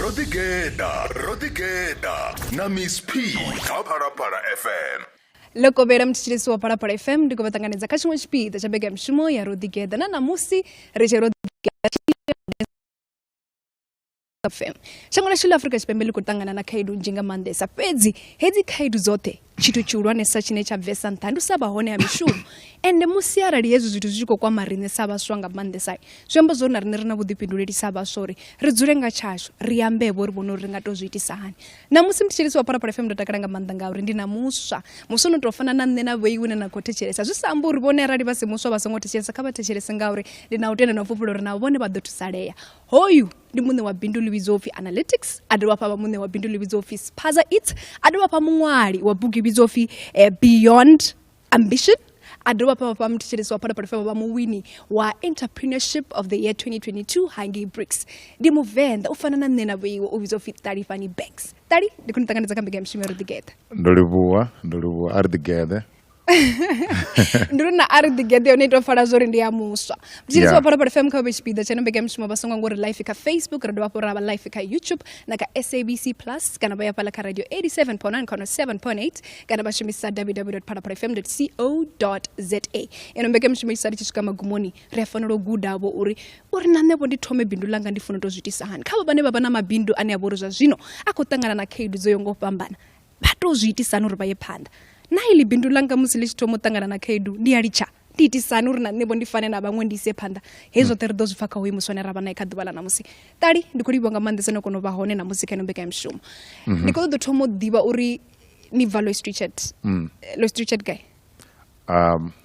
Ridigeda, na Miss P, Parapara FM. Loko bera mtichilisi wa Parapara FM ndiko batanganiza kashimwe chipita chabega mshumo ya Ridigeda na namusi reje Ridigeda FM. Shangona shule Afrika chipembele kutangana na kaidu njinga mandesa pedzi hezi kaidu zote chitu churwane sachine cha vesa ntandu saba hone ya mishuru ende musiara liyezu zituzuko kwa marine saba swanga mandesai zwembo zona rinirina budipinduleti saba sori ridzurenga chasho riambe boribono ringa tozwiti sahani na musi mtichilisi wa Parapara FM dotakaranga mandanga uri ndina muswa musono tofana na nena weiwina na kotechelesa zusambu ribone radi basi muswa basongote chelesa kaba techelesa ngauri ndina utenda na fupulo rina ubone badotusaleya hoyu ndi mune wa Bindu Libizofi Analytics adwa pa mune wa Bindu Libizofi Spaza It adwa pa mungwali wa Bugi Bizofi Beyond Ambition adwa pa mtichilisi wa Parapara FM wa muwini wa Entrepreneurship of the Year 2022 Hangi Bricks ndi muvenda ufanana nena weiwo ubizofi Talifhani Banks tali ndikunitanganiza kambega mshime Ridigeda ndolibuwa Ridigeda nduruna Ridigeda yonetwa fara zori ndi amuswa mtichilisi wa Parapara FM kwa bishpida chano mbega mshima basonga ngori live ka Facebook radio wapo raba live ka YouTube na ka SABC Plus kana baya pala ka radio 87.9 kana 7.8 kana bashimisa www.paraparafm.co.za eno mbega mshima isari chichuka magumoni refanoro gudabo uri nanebo ndithome bindu langa ndifuna tozwitisa hani khaba bane baba na mabindu ane aboroza zvino akutangana na kaidu zoyongo pambana batozwitisa nuri baye phanda na ili bindu langa musi lichitomo tangana na kaidu ndiyalicha nditisana uri nanebo ndifane na bamwe ndise phanda hezo terdo zvifaka hoyi musone raba na ikadubala na musi tali ndikulibonga mandese nokono bahone na musi keno mbeka mshumo ndiko do thomo diba uri ni valo street chat lo street chat guy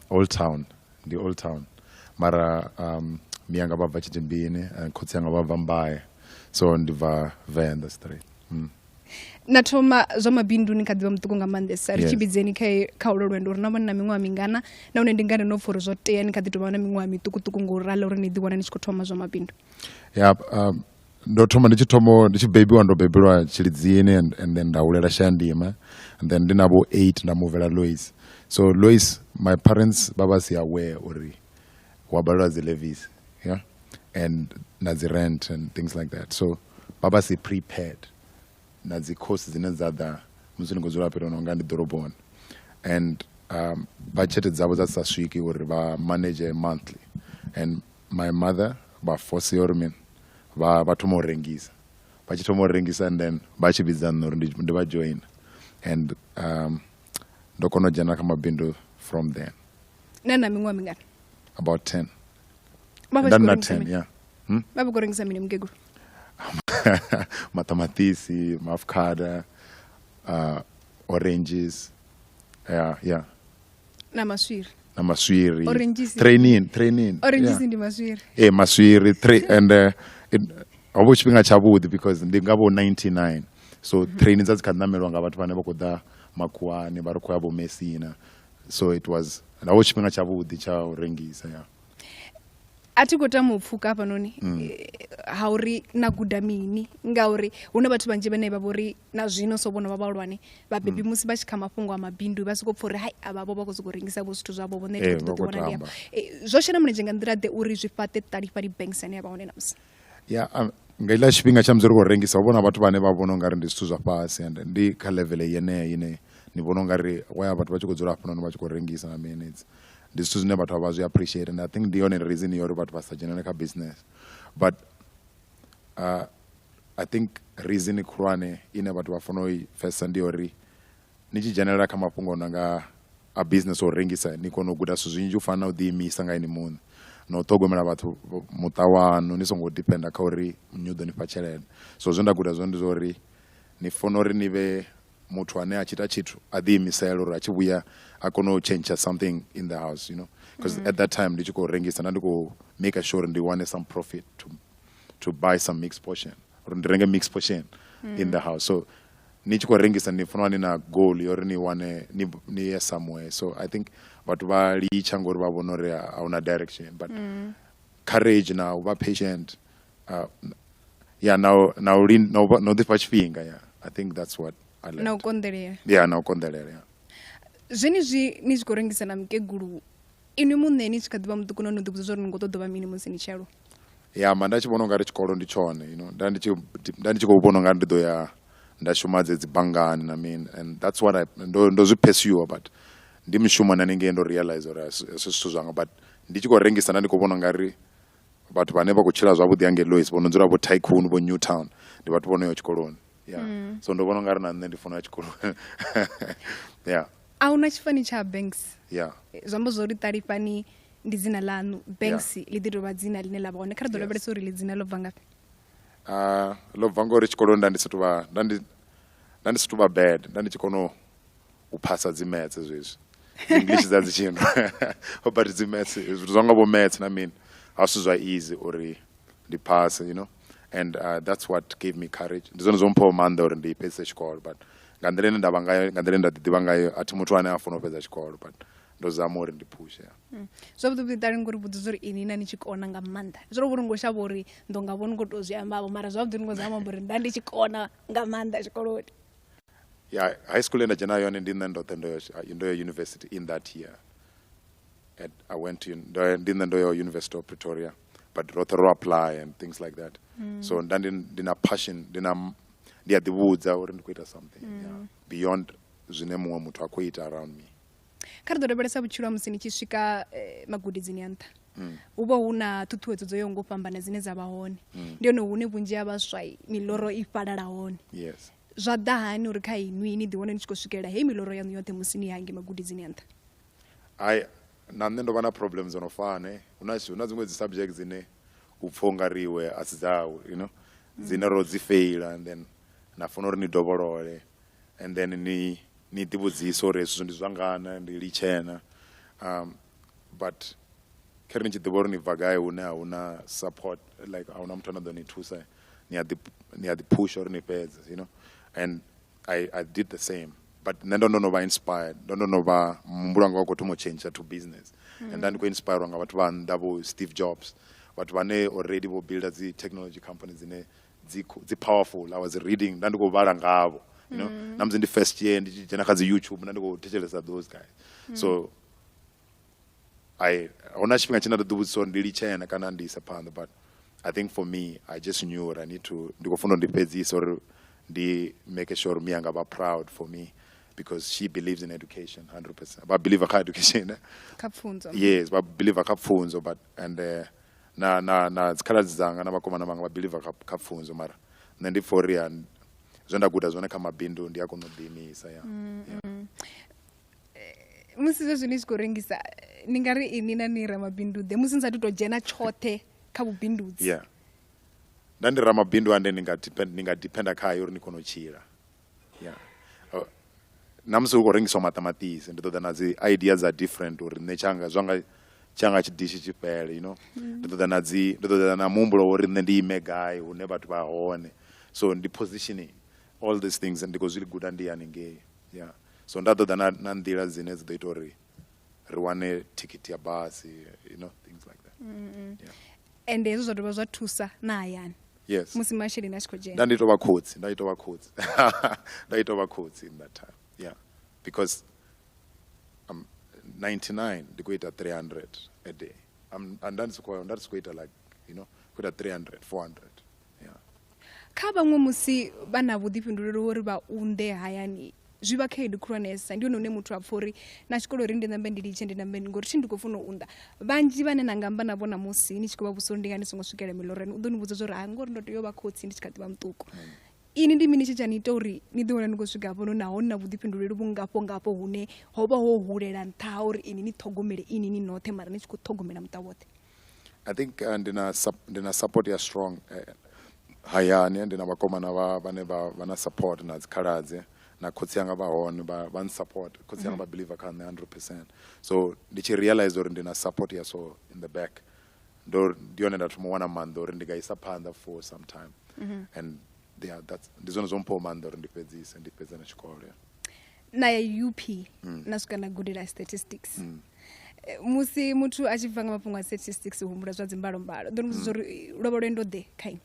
Old Town mara mianga bava chitimbine khotsi yanga bava mbaye so ndiva venda straight nathoma zomabindu nikadiwa mtukunga mandesa richibidzeni kai kaulolwendo rina na mingwa mingana na une ndingane no for zote nikaditoma na mingwa mitukutuku ngorala uri nidiwana nichikothoma zomabindu ndotoma ndichi baby wando baby wa chilidzini and then ndaulela shandima and then ndinabo 8 ndamuvela Lois so Lois my parents baba si aware uri wabalwa zi levies and nazi rent and things like that so baba si prepared nazi costs zinezada muzini ngozula pero ngandi doroboni and budget zabo zasaswiki uri ba manage monthly and my mother ba force yormin ba tomorengisa bachitomorengisa and then bachibidzana nori ndiba join and ndokono jana kama bindu from there nana mingwa mingana about 10 baba not 10 baba gorengisa mini mgegu matamatisi mafkada oranges na maswiri oranges training oranges ndi maswiri maswiri and abo chipinga chabudi because ndingabo 99 so training zazikandamelwa ngabantu bane bakoda makuani bariko yabo mesina so it was abo chipinga chabudi cha orengisa atikota mupfuka apa noni hauri nagudamini ngauri una bathu banje bane babori na zvino sobona babalwane babebi musi bachikama fungo amabindu basikopfora hai ababo bakozorengisa bosithu zvabo bonete kutotona ndia zvoshena munenjenga ndirade uri zvifate Talifhani banks ane abaone namsi ngaila chipinga chamzori korengisa ubona bathu bane babona ngari ndisithu zva pasi and ndi ka level yene nibona ngari waya bathu bachikodzora apana no bachikorengisa na minutes this is never to have appreciate and I think the only reason you're about to generate business but I think reason kurane ine batu bafonoi first and ori niji generate kama pungo nanga a business or rengisa niko no guda suzunju fana udimi sanga ini mun no togo mena batu mutawa no nisongo dependa kauri mnyudo ni pacheled so zonda guda zondi zori ni fonori nibe mutu ane achita chitu adimi selo achibuya akono change something in the house because at that time did you go rengisa and go make sure and they wanted some profit to buy some mixed portion or renge mixed portion in the house so need you go rengisa ni funani na goal or ni one ni somewhere so I think but ba lichangor ba bonore on direction but courage now ba patient now this much finger I think that's what I learned. Now kondelera zveni nizvikorengesa na mkeguru inu muneni chikadiba mtukuno ndukuzo zori ngoto doba mini musini charo ya mandachibona ungari chikolo ndichone, you know, ndandichikubona ungari ndido ya ndashumadze dzibangani na mean, and that's what I ndo pursue, but ndimshuma naninge ndo realize or asistu zvanga, but ndichikorengesa ndandikubona ngari but vane vakuchira zvavudi yange Lois vononzura vo Tycoon vo Newtown ndi vatu vonoyo chikoloni, yeah. So ndovona ngari na nne ndifuna chikoloni. Yeah. Auna chifani cha Banks. Yeah. Zvambo zori Talifhani ndi dzina lanu, Banks lidi rova dzina line lava one kara dolabere sori li dzina lobva ngapi? Lobva ngori chikoloni ndandisituva bad, ndandichikono upasa dzimetse zwezvi. English zadzichino. But dzimetse zvanga vo maths, I mean, also easy or the pass, you know, and that's what gave me courage. Ndizonozompa manda or ndi pesa chikolo, but ngandrenda ndavangayo divangayo ati mutu ane afuna pesa chikolo, but ndozama uri ndipush, yeah. So budu tari ngori budu zori inina nichikona nga manda. Zoro buru ngosha bori ndonga vonu ngotozi ambabo mara zo budu ngozama bori ndandi chikona nga manda chikolo. Yeah, high school enda jana yone ndo university in that year. I went to Ndoyo University of Pretoria, but Rotoro apply and things like that. So dina passion, dina the woods or something. Yeah. Beyond zinemu mutu akuita around me. Kardo rebere sabu chura musini chishika magudi zinianta. Uba una tutuwetu zoyongo pambana zine zabahoni. Ndio no une bunjia baswai miloro ipadara honi. Yes. Zadahani urikai nuini diwone nchikoshikera hei miloro yanu yote musini hangi magudi zinianta. Nando vana problems onofane unazimwe subjects zine upfongariwe asizawo, you know, zine ro fail, and then nafuna uri ni doborole, and then ni tibudziso reso ndizvangana ndilichena, but keri nchidiboro ni vagaye una support, like una mtu anadhani tusa ni adi push or ni peds, you know, and I did the same. But don't know inspired. Don't know Muhumbulo wako to change to business, and then go inspire wanga watu wa ndabo Steve Jobs, watu wane already wo build the technology companies in the powerful. I was reading ndandu go vala ngavo, you know. Nam's in the first year and jena kazi YouTube ndandu go teacher those guys. So I onashipinga china do so ndili chena kana ndisa panda, but I think for me I just knew what I need to ndikofuna ndipedzi so ndi make sure me anga proud for me. Because she believes in education 100%. But believe in education. Kapfunzo. Yes, but believe in kapfunzo. But and na skala zanga na makoma na manga believe in kapfunzo mara. Nendi for real. Zonda good azona kama bindu ndi yako no bimi isa ya. Musizo zvinizkorengisa ningari inina ni Ramabindu de musinza tuto jena chote kabu bindu. Yeah. Nandi Ramabindu ande ninga dependa kai uri nikonochira. Yeah. Namsu ukorengisa mathematics and the ideas are different or nechanga zwanga changa chidishi chipele, you know. The na Muhumbulo or in the guy who never to one. So in the positioning, all these things and because really good and the gay. Yeah. So other than nandira zines they tori rwane ticket ya basi, you know, things like that. Yeah. And there's also was tusa na yan. Yes. Musimashiri nashkoje. Ndanditoba quotes in that time. Yeah, because I'm 99, they go at 300 a day. And that's quite like, you know, quite at 300, 400. Yeah. Kaba ngumusi bana budipinduliro wori ba unde hayani. Zviba kaidu kronesa ndio none mutu apfori na chikolo rinde nambe ndilichende nambe ngori chindikofuna unda. Banji bana nangamba nabona musi ni chikoba busondinga nisongosukela miloreni udoni buzo zora ngori ndo yoba khotsi ndichikati ba mtuko. Ini ndi mini chichani tori ni diona ngoswika pono naho na budipinduliro bungapo hune hoba ho hulela nthauri ini ni thogomele ini ni nothe mara ni chikuthogomela mtawote. I think ndina support ya strong hayani ndina bakoma na bana support na zikhaladze na khotsi yanga bahone ban support khotsi yanga ba believer kan 100%. So ndichi realize or ndina support ya so in the back ndo diona that mo wana mando ndiga isapanda for some time. And yeah, that's ndizono zompo mando ndipedzisa ndipedza na chikolo. Na ya UP nasukana gudira statistics. Musi mutu achivanga mapungwa statistics humbura zwa zimbalo mbalo ndo muzori roborendo de kai.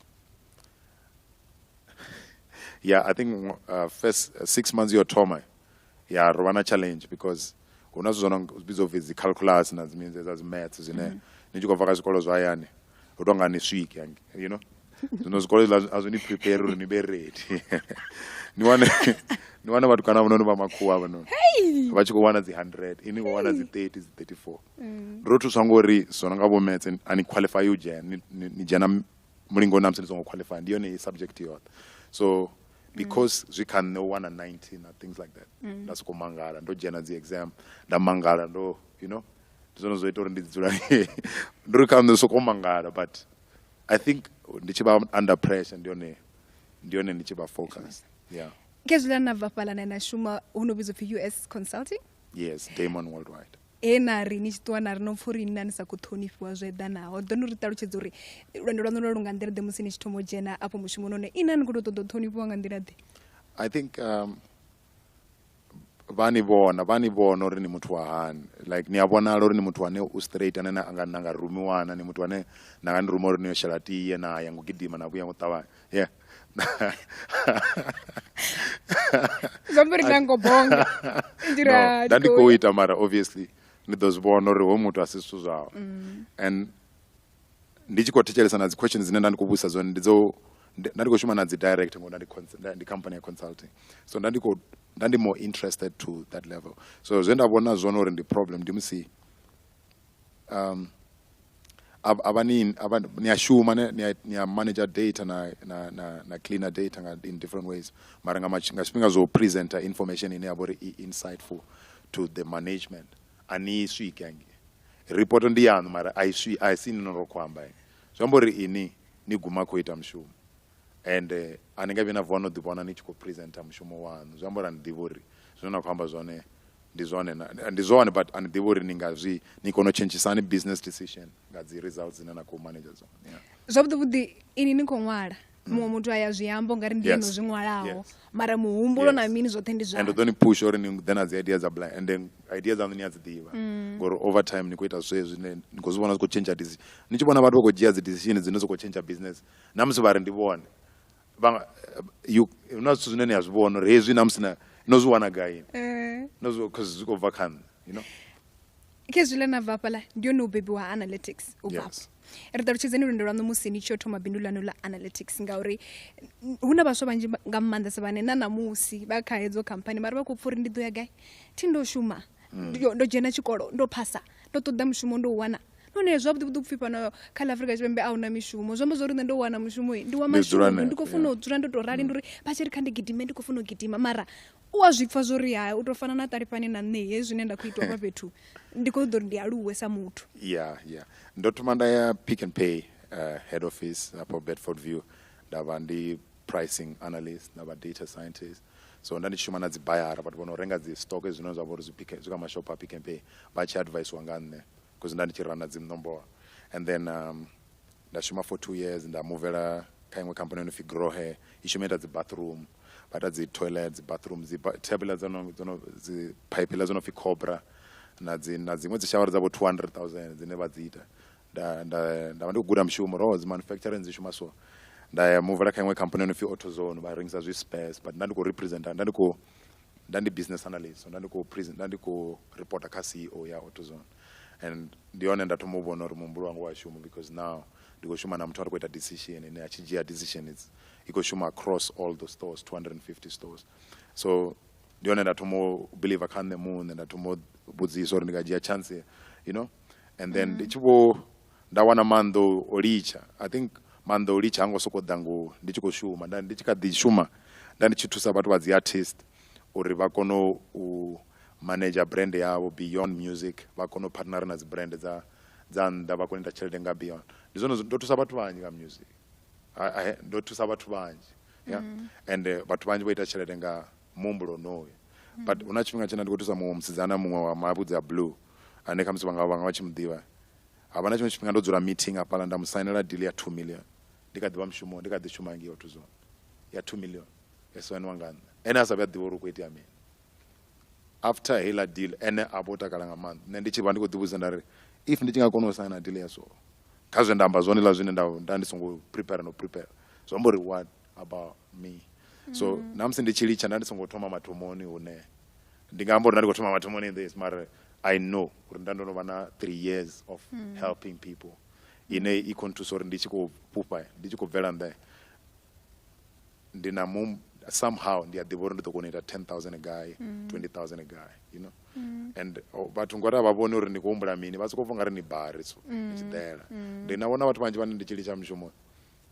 Yeah, I think first 6 months your trauma. Yeah, Rwanda challenge because unazozona bizo vizi calculus na means as maths zine. Nijiko vaka zikolo zwayani. utonga ni swiki you know zvino zvikolo azvini prepare uri nibe ready niwane vatukana vanono vamakuwa vanono vachikowana dzi 100 ini kowana dzi 30 dzi 34 roto swangori sona ngavometse ani qualify uje ni jana mulingo namse nizongo qualify ndiyo ni subject yote so because we can know 1 and 19 and things like that that's komangala ndo jana dzi exam ndamangala ndo you know zvono zoita uri ndidzula ndiri kamwe sokomangala but I think ndichiba under pressure ndione ndichiba focus yeah kezula nava pala na shuma unobizo for US consulting yes Damon Worldwide enari ni chitwa nari no furi nani sa kuthonifwa zweda naho dono ri talutshedza uri lwendo lwano lo lunga ndira de musini chitomo jena apo mushumo none inani kuto to thonifwa nga ndira de I think vani vona uri ni muthu wa hani like ni abona uri ni muthu ane u straight ane anga rumiwana ni muthu ane nanga ni rumo uri ni shalati ye na yangu gidima na buya ngutava yeah zambiri nango bonga ndira ndandi koita mara obviously ni those born uri wo muthu asisu zwawo and ndichikotecheresa na questions zine ndandikubusa zone ndizo ndandikoshuma na direct ngo ndi company consulting so ndandi more interested to that level so zenda bona zone uri ndi problem ndimsi abani niyashuma niya manager data na cleaner data in different ways mara ngashipinga zo presenter information ine yabori insightful to the management ani swikangi report ndi yanu mara I see no kwamba so mbori ini ni guma kuita mshumo and anenge bina vono dibona ni chiko presenter mshumo wanu so mbora ndivori zona kwamba zone ndizone but andivori ningazvi nikono change business decision ngazi results inana ko managers yeah zvabudi ini niko nwala muthu aya zviambo ngari ndino zwinwalawo mara muhumbulo na mini zvote ndi zva and don't push or then as ideas are blind and then ideas are the diva or over time nikuita zwezvi nikuzobona ziko change decision nichibona vanhu vako decision dzinozoko change business namusi vari ndivone you not zvinene yazvibona rezvi namusina nozviwana gain nozo because ziko vacant you know kezvile na vapala ndio no baby wa analytics uvapo ritaruchizeni rundo rwano musini choto mabindulano la analytics ngauri huna basho banji ngamanda sabane nana musi bakaedzo company mari bakupfuri ndido ya gai tindo shuma ndo jena chikolo ndo pasa ndo toda mushumo ndo wana none zwabudi budupfipa na kala Africa chibembe auna mishumo zombo zori ndo wana mushumo ndi mashumo ndikofuna udzura ndo rali nduri pachiri kandi gidime ndikofuna gidima mara uwazvipfa zori haya utofana na Talifhani na ne zvinenda kuitwa papetu ndikodori ndi aluwe sa muthu yeah ndotumanda ya Pick and Pay head office apo Bedford View ndavandi pricing analyst nava data scientist so ndandishuma na dzibayara but vonorenga dzi stock ezvinonzwa vori zvika mashopa Pick and Pay vachi advice wangane because ndandichirana dzimnombo and then ndashuma for 2 years ndamuvera kaimwe company inofi grow hair ishumeta dzi bathroom bata dzi toilets bathroom dzi table dzi pipe zonofi Cobra na dzimwe dzishawara dzavo 200,000 dzine vadziita ndavandikuguda mushumo rose manufacturing dzishuma so ndamuvera kaimwe company inofi AutoZone varingisa zvispares but ndandiko-represent ndandi business analyst so ndandiko reporter ka CEO ya AutoZone and ndione ndatomuvona uri muhumbulo wangu washuma because now ndikoshuma na muthu ari kuita decision ine achijia decision is ikoshuma across all the stores 250 stores so ndione ndatomo believe can the moon and ndatomo budziso uri ndikajia chance you know and then ndichivo ndawana mando olicha I think mando olicha ango soko dango ndichikoshuma ndichikadishuma ndandichitusa vatu vadzi artist uri vakono u manager brand yavo beyond music vakono partner na brand za nda vakonenda chelede nga beyond ndizono ndotusa vatu vanji ka music ndotusa vatu vanji yeah and vatu vanji voita chelede nga Muhumbulo noyo but una chipinga chena ndikotusa musidzana mumwe wa mabudzi ya blue ane kamsi vanga vachimudiva havana chimwe chipinga ndodzura meeting apala ndamusainira deal ya 2 million ndikadiva mushumo ndikadishuma ngi AutoZone ya 2 million yeswani wangana ene asabya divoro kuita amene after hela deal ene abota kalanga month nendichiva ndikodibuza ndari if ndichingakono usaina deal yaso kazve ndamba zvone la zvine ndandisongo prepare so mbori what about me so namse ndichilicha ndandisongotoma matomoni une ndingambori ndandikotoma matomoni in this mara I know kuti ndandonova na 3 years of helping people ine I contusa uri ndi tshi khou fhufha ndi tshi khou bvela nnḓa ndi na somehow ndi a ḓivha uri ndi ḓo kona u ita 10,000 a guy 20,000 a guy, you know. And vhathu ngori a vha vhoni uri ndi khou humbula mini vha sokou pfha nga ri ni bari so it's there. Ndi na vhona vhathu vhanzhi vhane ndi tshi litsha mushumo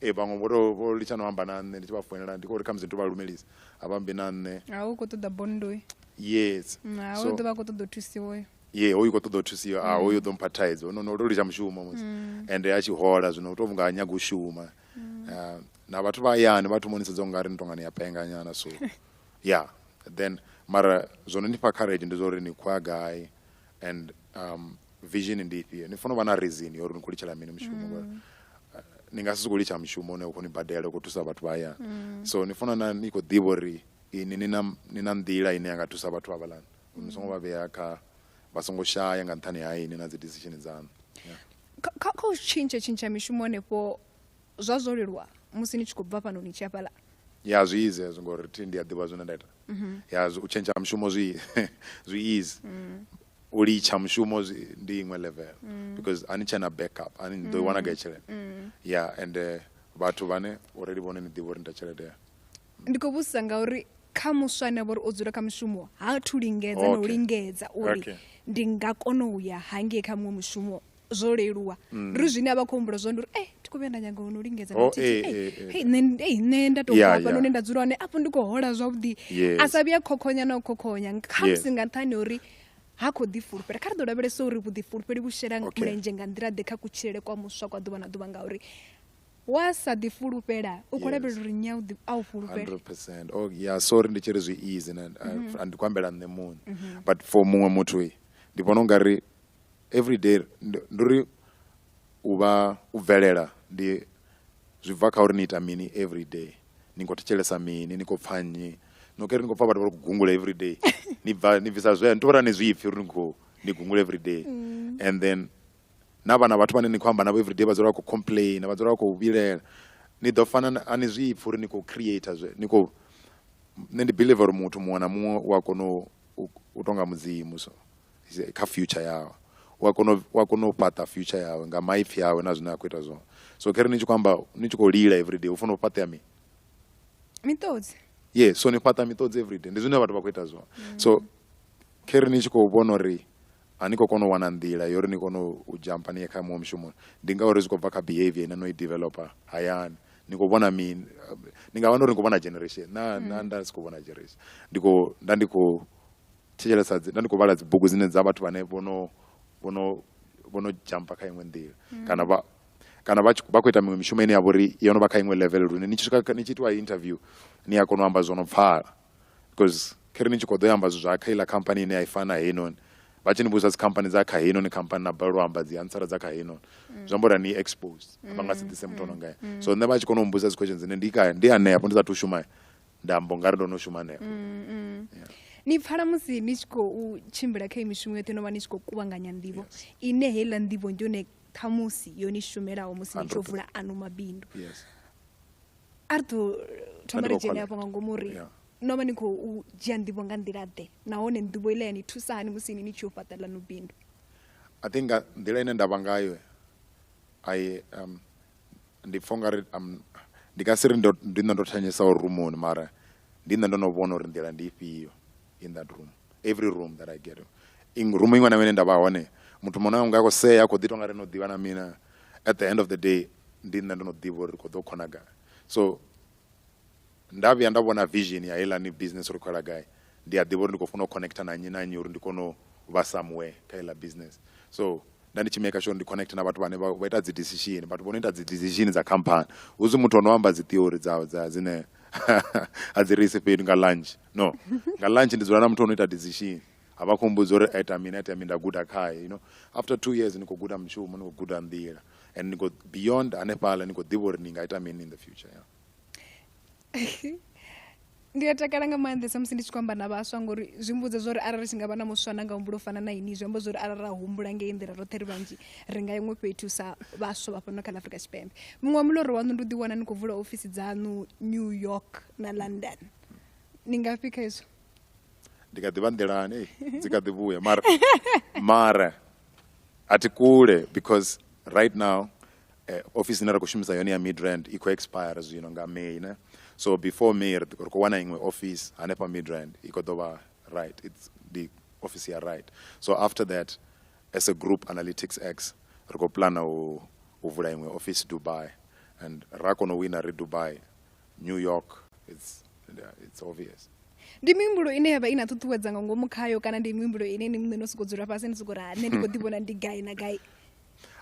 vhaṅwe vho litsha no amba na nṋe ndi tshi vha founela ndi khou ri khamusi ndi vha lumelisa a vha ambi na nṋe a u khou ṱoḓa bondo yes so ḓo vha khou ṱoḓa u thusiwa hoyu khou ṱoḓa u thusiwa hoyu ḓo mpha thaidzo no ndo litsha mushumo musi ende a tshi hola zwino u tou nga a nyaga u shuma na vhathu vha hayani vha thoma u ni sedza u nga ri ni tonga ni ya penga nyana so yeah then mara zwono ni fha courage ndi zwa uri ni khou ya gai and vision ndi ifhio ni fanela u vha na reason ya uri ni khou litshela mini mushumo ni nga si sokou litsha mushumo une u khou ni badela u khou thusa vhathu vha hayani so ni fanela ni khou ḓivha uri ini ni na nḓila ine ya nga thusa vhathu havhaḽani ni songo vha vhea kha vha songo shaya nga nṱhani ha ini na dzi decision dzaṋu kha u tshintsha mishumo hanefho zwo leluwa musi ni tshi khou bva fhano ni tshi ya fhaḽa ya zwi easy hezwo ngori thi ndi a ḓivha zwine nda ita ya u tshentsha mushumo zwi easy u litsha mushumo ndi iṅwe level because ani tshena backup ani ḓo i wana gai tshelede yeah and vhathu vhane already vhone ni ḓivha uri nda tshelede ndi khou vhudzisa ngauri kha muswa ane vha uri o dzula kha mushumo ha thu lingedza na u lingedza uri ndi nga kona u ya hangei kha muṅwe mushumo zwo leluwa ndi zwine a vha khou humbula zwone uri thi khou vhuya nda nyaga u lingedza nṋe nda tou bva hafha none nda dzula hone afho ndi khou hola zwavhuḓi a sa vhuya khokhonya na u khokhonya khamusi nga nṱhani uri ha khou ḓifulufhela kha ri ḓo lavhelesa uri vhuḓifulufheli vhu shela mulenzhe nga nḓila ḓe kha kutshilele kwa muswa kwa ḓuvha na ḓuvha ngauri wa sa ḓifulufhela u khou lavhelela uri nya a u fulufhela 100%. Yeah sorry ndi tshi ri zwi easy ndi khou ambela nṋe muṋe but for muṅwe muthu ndi vhona u nga ri every day ndi uri u bvelela ndi zwi bva kha uri ni ita mini every day ni khou thetshelesa mini ni khou pfha nnyi no keri ni khou pfha vhathu vha khou gungula every day ni bvisa zwe ni tou vha ni zwipfhi uri ni gungula every day and then na vhana vhathu vhane ni khou amba navho every day vha dzula vha khou complain vha dzula vha khou vhilela ni ḓo fana ani zwipfhi uri ni khou creator nne ndi believe uri muthu muṅwe na muṅwe u a kona u tonga mudzimu so kha future yawe u a kona u fhaṱa future yawe nga maipfi yawe na zwine a khou ita zwone so khere ni tshi khou amba ni tshi khou lila every day u fanela u fhaṱea mini miṱodzi so ni fhaṱa miṱodzi every day ndi zwine vhathu vha khou ita zwone so khere ni tshi khou vhona uri a ni khou kona u wana nḓila yo uri ni kone u jumpa ni ye kha muṅwe mushumoni ndi ngauri zwi khou bva kha behavior ine no i developer hayani ni khou vhona mini ni nga vhona uri ni khou vhona generation nda si khou vhona generation ndi khou thetshelesa nda ndi khou vhala dzibugu dzine dza vhathu vhane vhono jumpa kha iṅwe nḓila kana vha khou ita miṅwe mishumo ine ya vha uri yo no vha kha iṅwe level lune ni tshi itiwa interview ni a kona u amba zwo no pfhala because khere ni tshi khou ḓo amba zwithu zwa kha iḽa company ine ya i fana heinoni vha tshi ni vhudzisa dzikhamphani dza kha heinoni khamphani na balelwa u amba dzi answera dza kha heinoni zwi amba uri ni exposed vha nga si ḓise muthu ono ngayo so nṋe vha tshi kona u mbudzisa dzi questions dzine ndi hanefho ndi sathu shuma nda amba nga ri ndo no shuma hanefho ni pfala musi ni tshi khou tshimbila kha mishumo yoṱhe no vha ni tshi khou kuvhanganya nḓivho ine heiḽa nḓivho ndi yone khamusi yo ni shumelaho musi ni tshi khou vula ano mabindu a ri ḓo thoma ri dzhene hafho nga ngomu uri no vha ni khou dzhia nḓivho nga nḓila ḓe nahone nḓivho ile ya ni thusa hani musi ni tshi yo fhaṱa ḽano bindu I think nḓila ine nda vha ngayo ndi pfha ungari ndi nga si ri ndi nṋe ndo thanyesa uri rumuni mara ndi nṋe ndo no vhona uri nḓila ndi ifhio in that room every room that I get room iṅwe na iṅwe nda vha hone muthu muṅwe na nga khou sea a khou ḓi tonga ri no ḓivha na mina at the end of the day ndi nṋe ndo no ḓivha uri ri khou ḓo khona gai so nda vhuya nda vhona vision ya heiḽani business uri khou ya gai ndi a ḓivha uri ndi khou funa u connecta na nnyi na nnyi uri ndi kone u vha somewhere kha heiḽa business so nda ndi tshi make sure ndi connect na vhathu vhane vha ita dzi decision vhathu vho no ita dzi decision dza company husi muthu ono amba dzi theory dza dzine a dzi reise fhethu nga lunch no nga lunch ndi dzula na muthu ono ita decision a vha khou mbudza uri aita mini nda guda khaye after 2 years ni khou guda mushumo ni khou guda nḓila and ni khou beyond hanefhaḽa ni khou ḓivha uri ni nga ita mini in the future ndi a takala nga maanḓesa musi ndi tshi khou amba na vhaswa ngori zwi mbudza zwa uri arali tshi nga vha na muswa na nga humbulo fana na ini zwi amba zwa uri arali ra humbula ngei nḓila roṱhe ri vhanzhi ri nga iṅwe fhethu sa vhaswa vha fhano kha Afrika Tshipembe muṅwe wa muḽoro waṋu ndi ḓiwana ni khou vula ofisi dzaṋu New York na London ni nga fhi kha izwo ndi kha ḓivha nḓilani dzi kha ḓi vhuya mara a thi kule because right now office ine ra khou shumisa yone ya Midrand i khou expire zwino nga May ne. So before May ri khou wana iṅwe office hanefha Midrand i khou ḓo vha right, it's the office ya right. So after that, as a group Analytics X ri khou plana u vula iṅwe office Dubai, and ra kona u wina ri Dubai, New York, it's obvious. Ndi mihumbulo ine yavha ina ṱuṱuwedza nga ngomu khayo kana ndi mihumbulo ine ni muṋe no sokou dzula fhasi ni sokou ra nṋe ndi khou ḓivhona ndi gai na gai?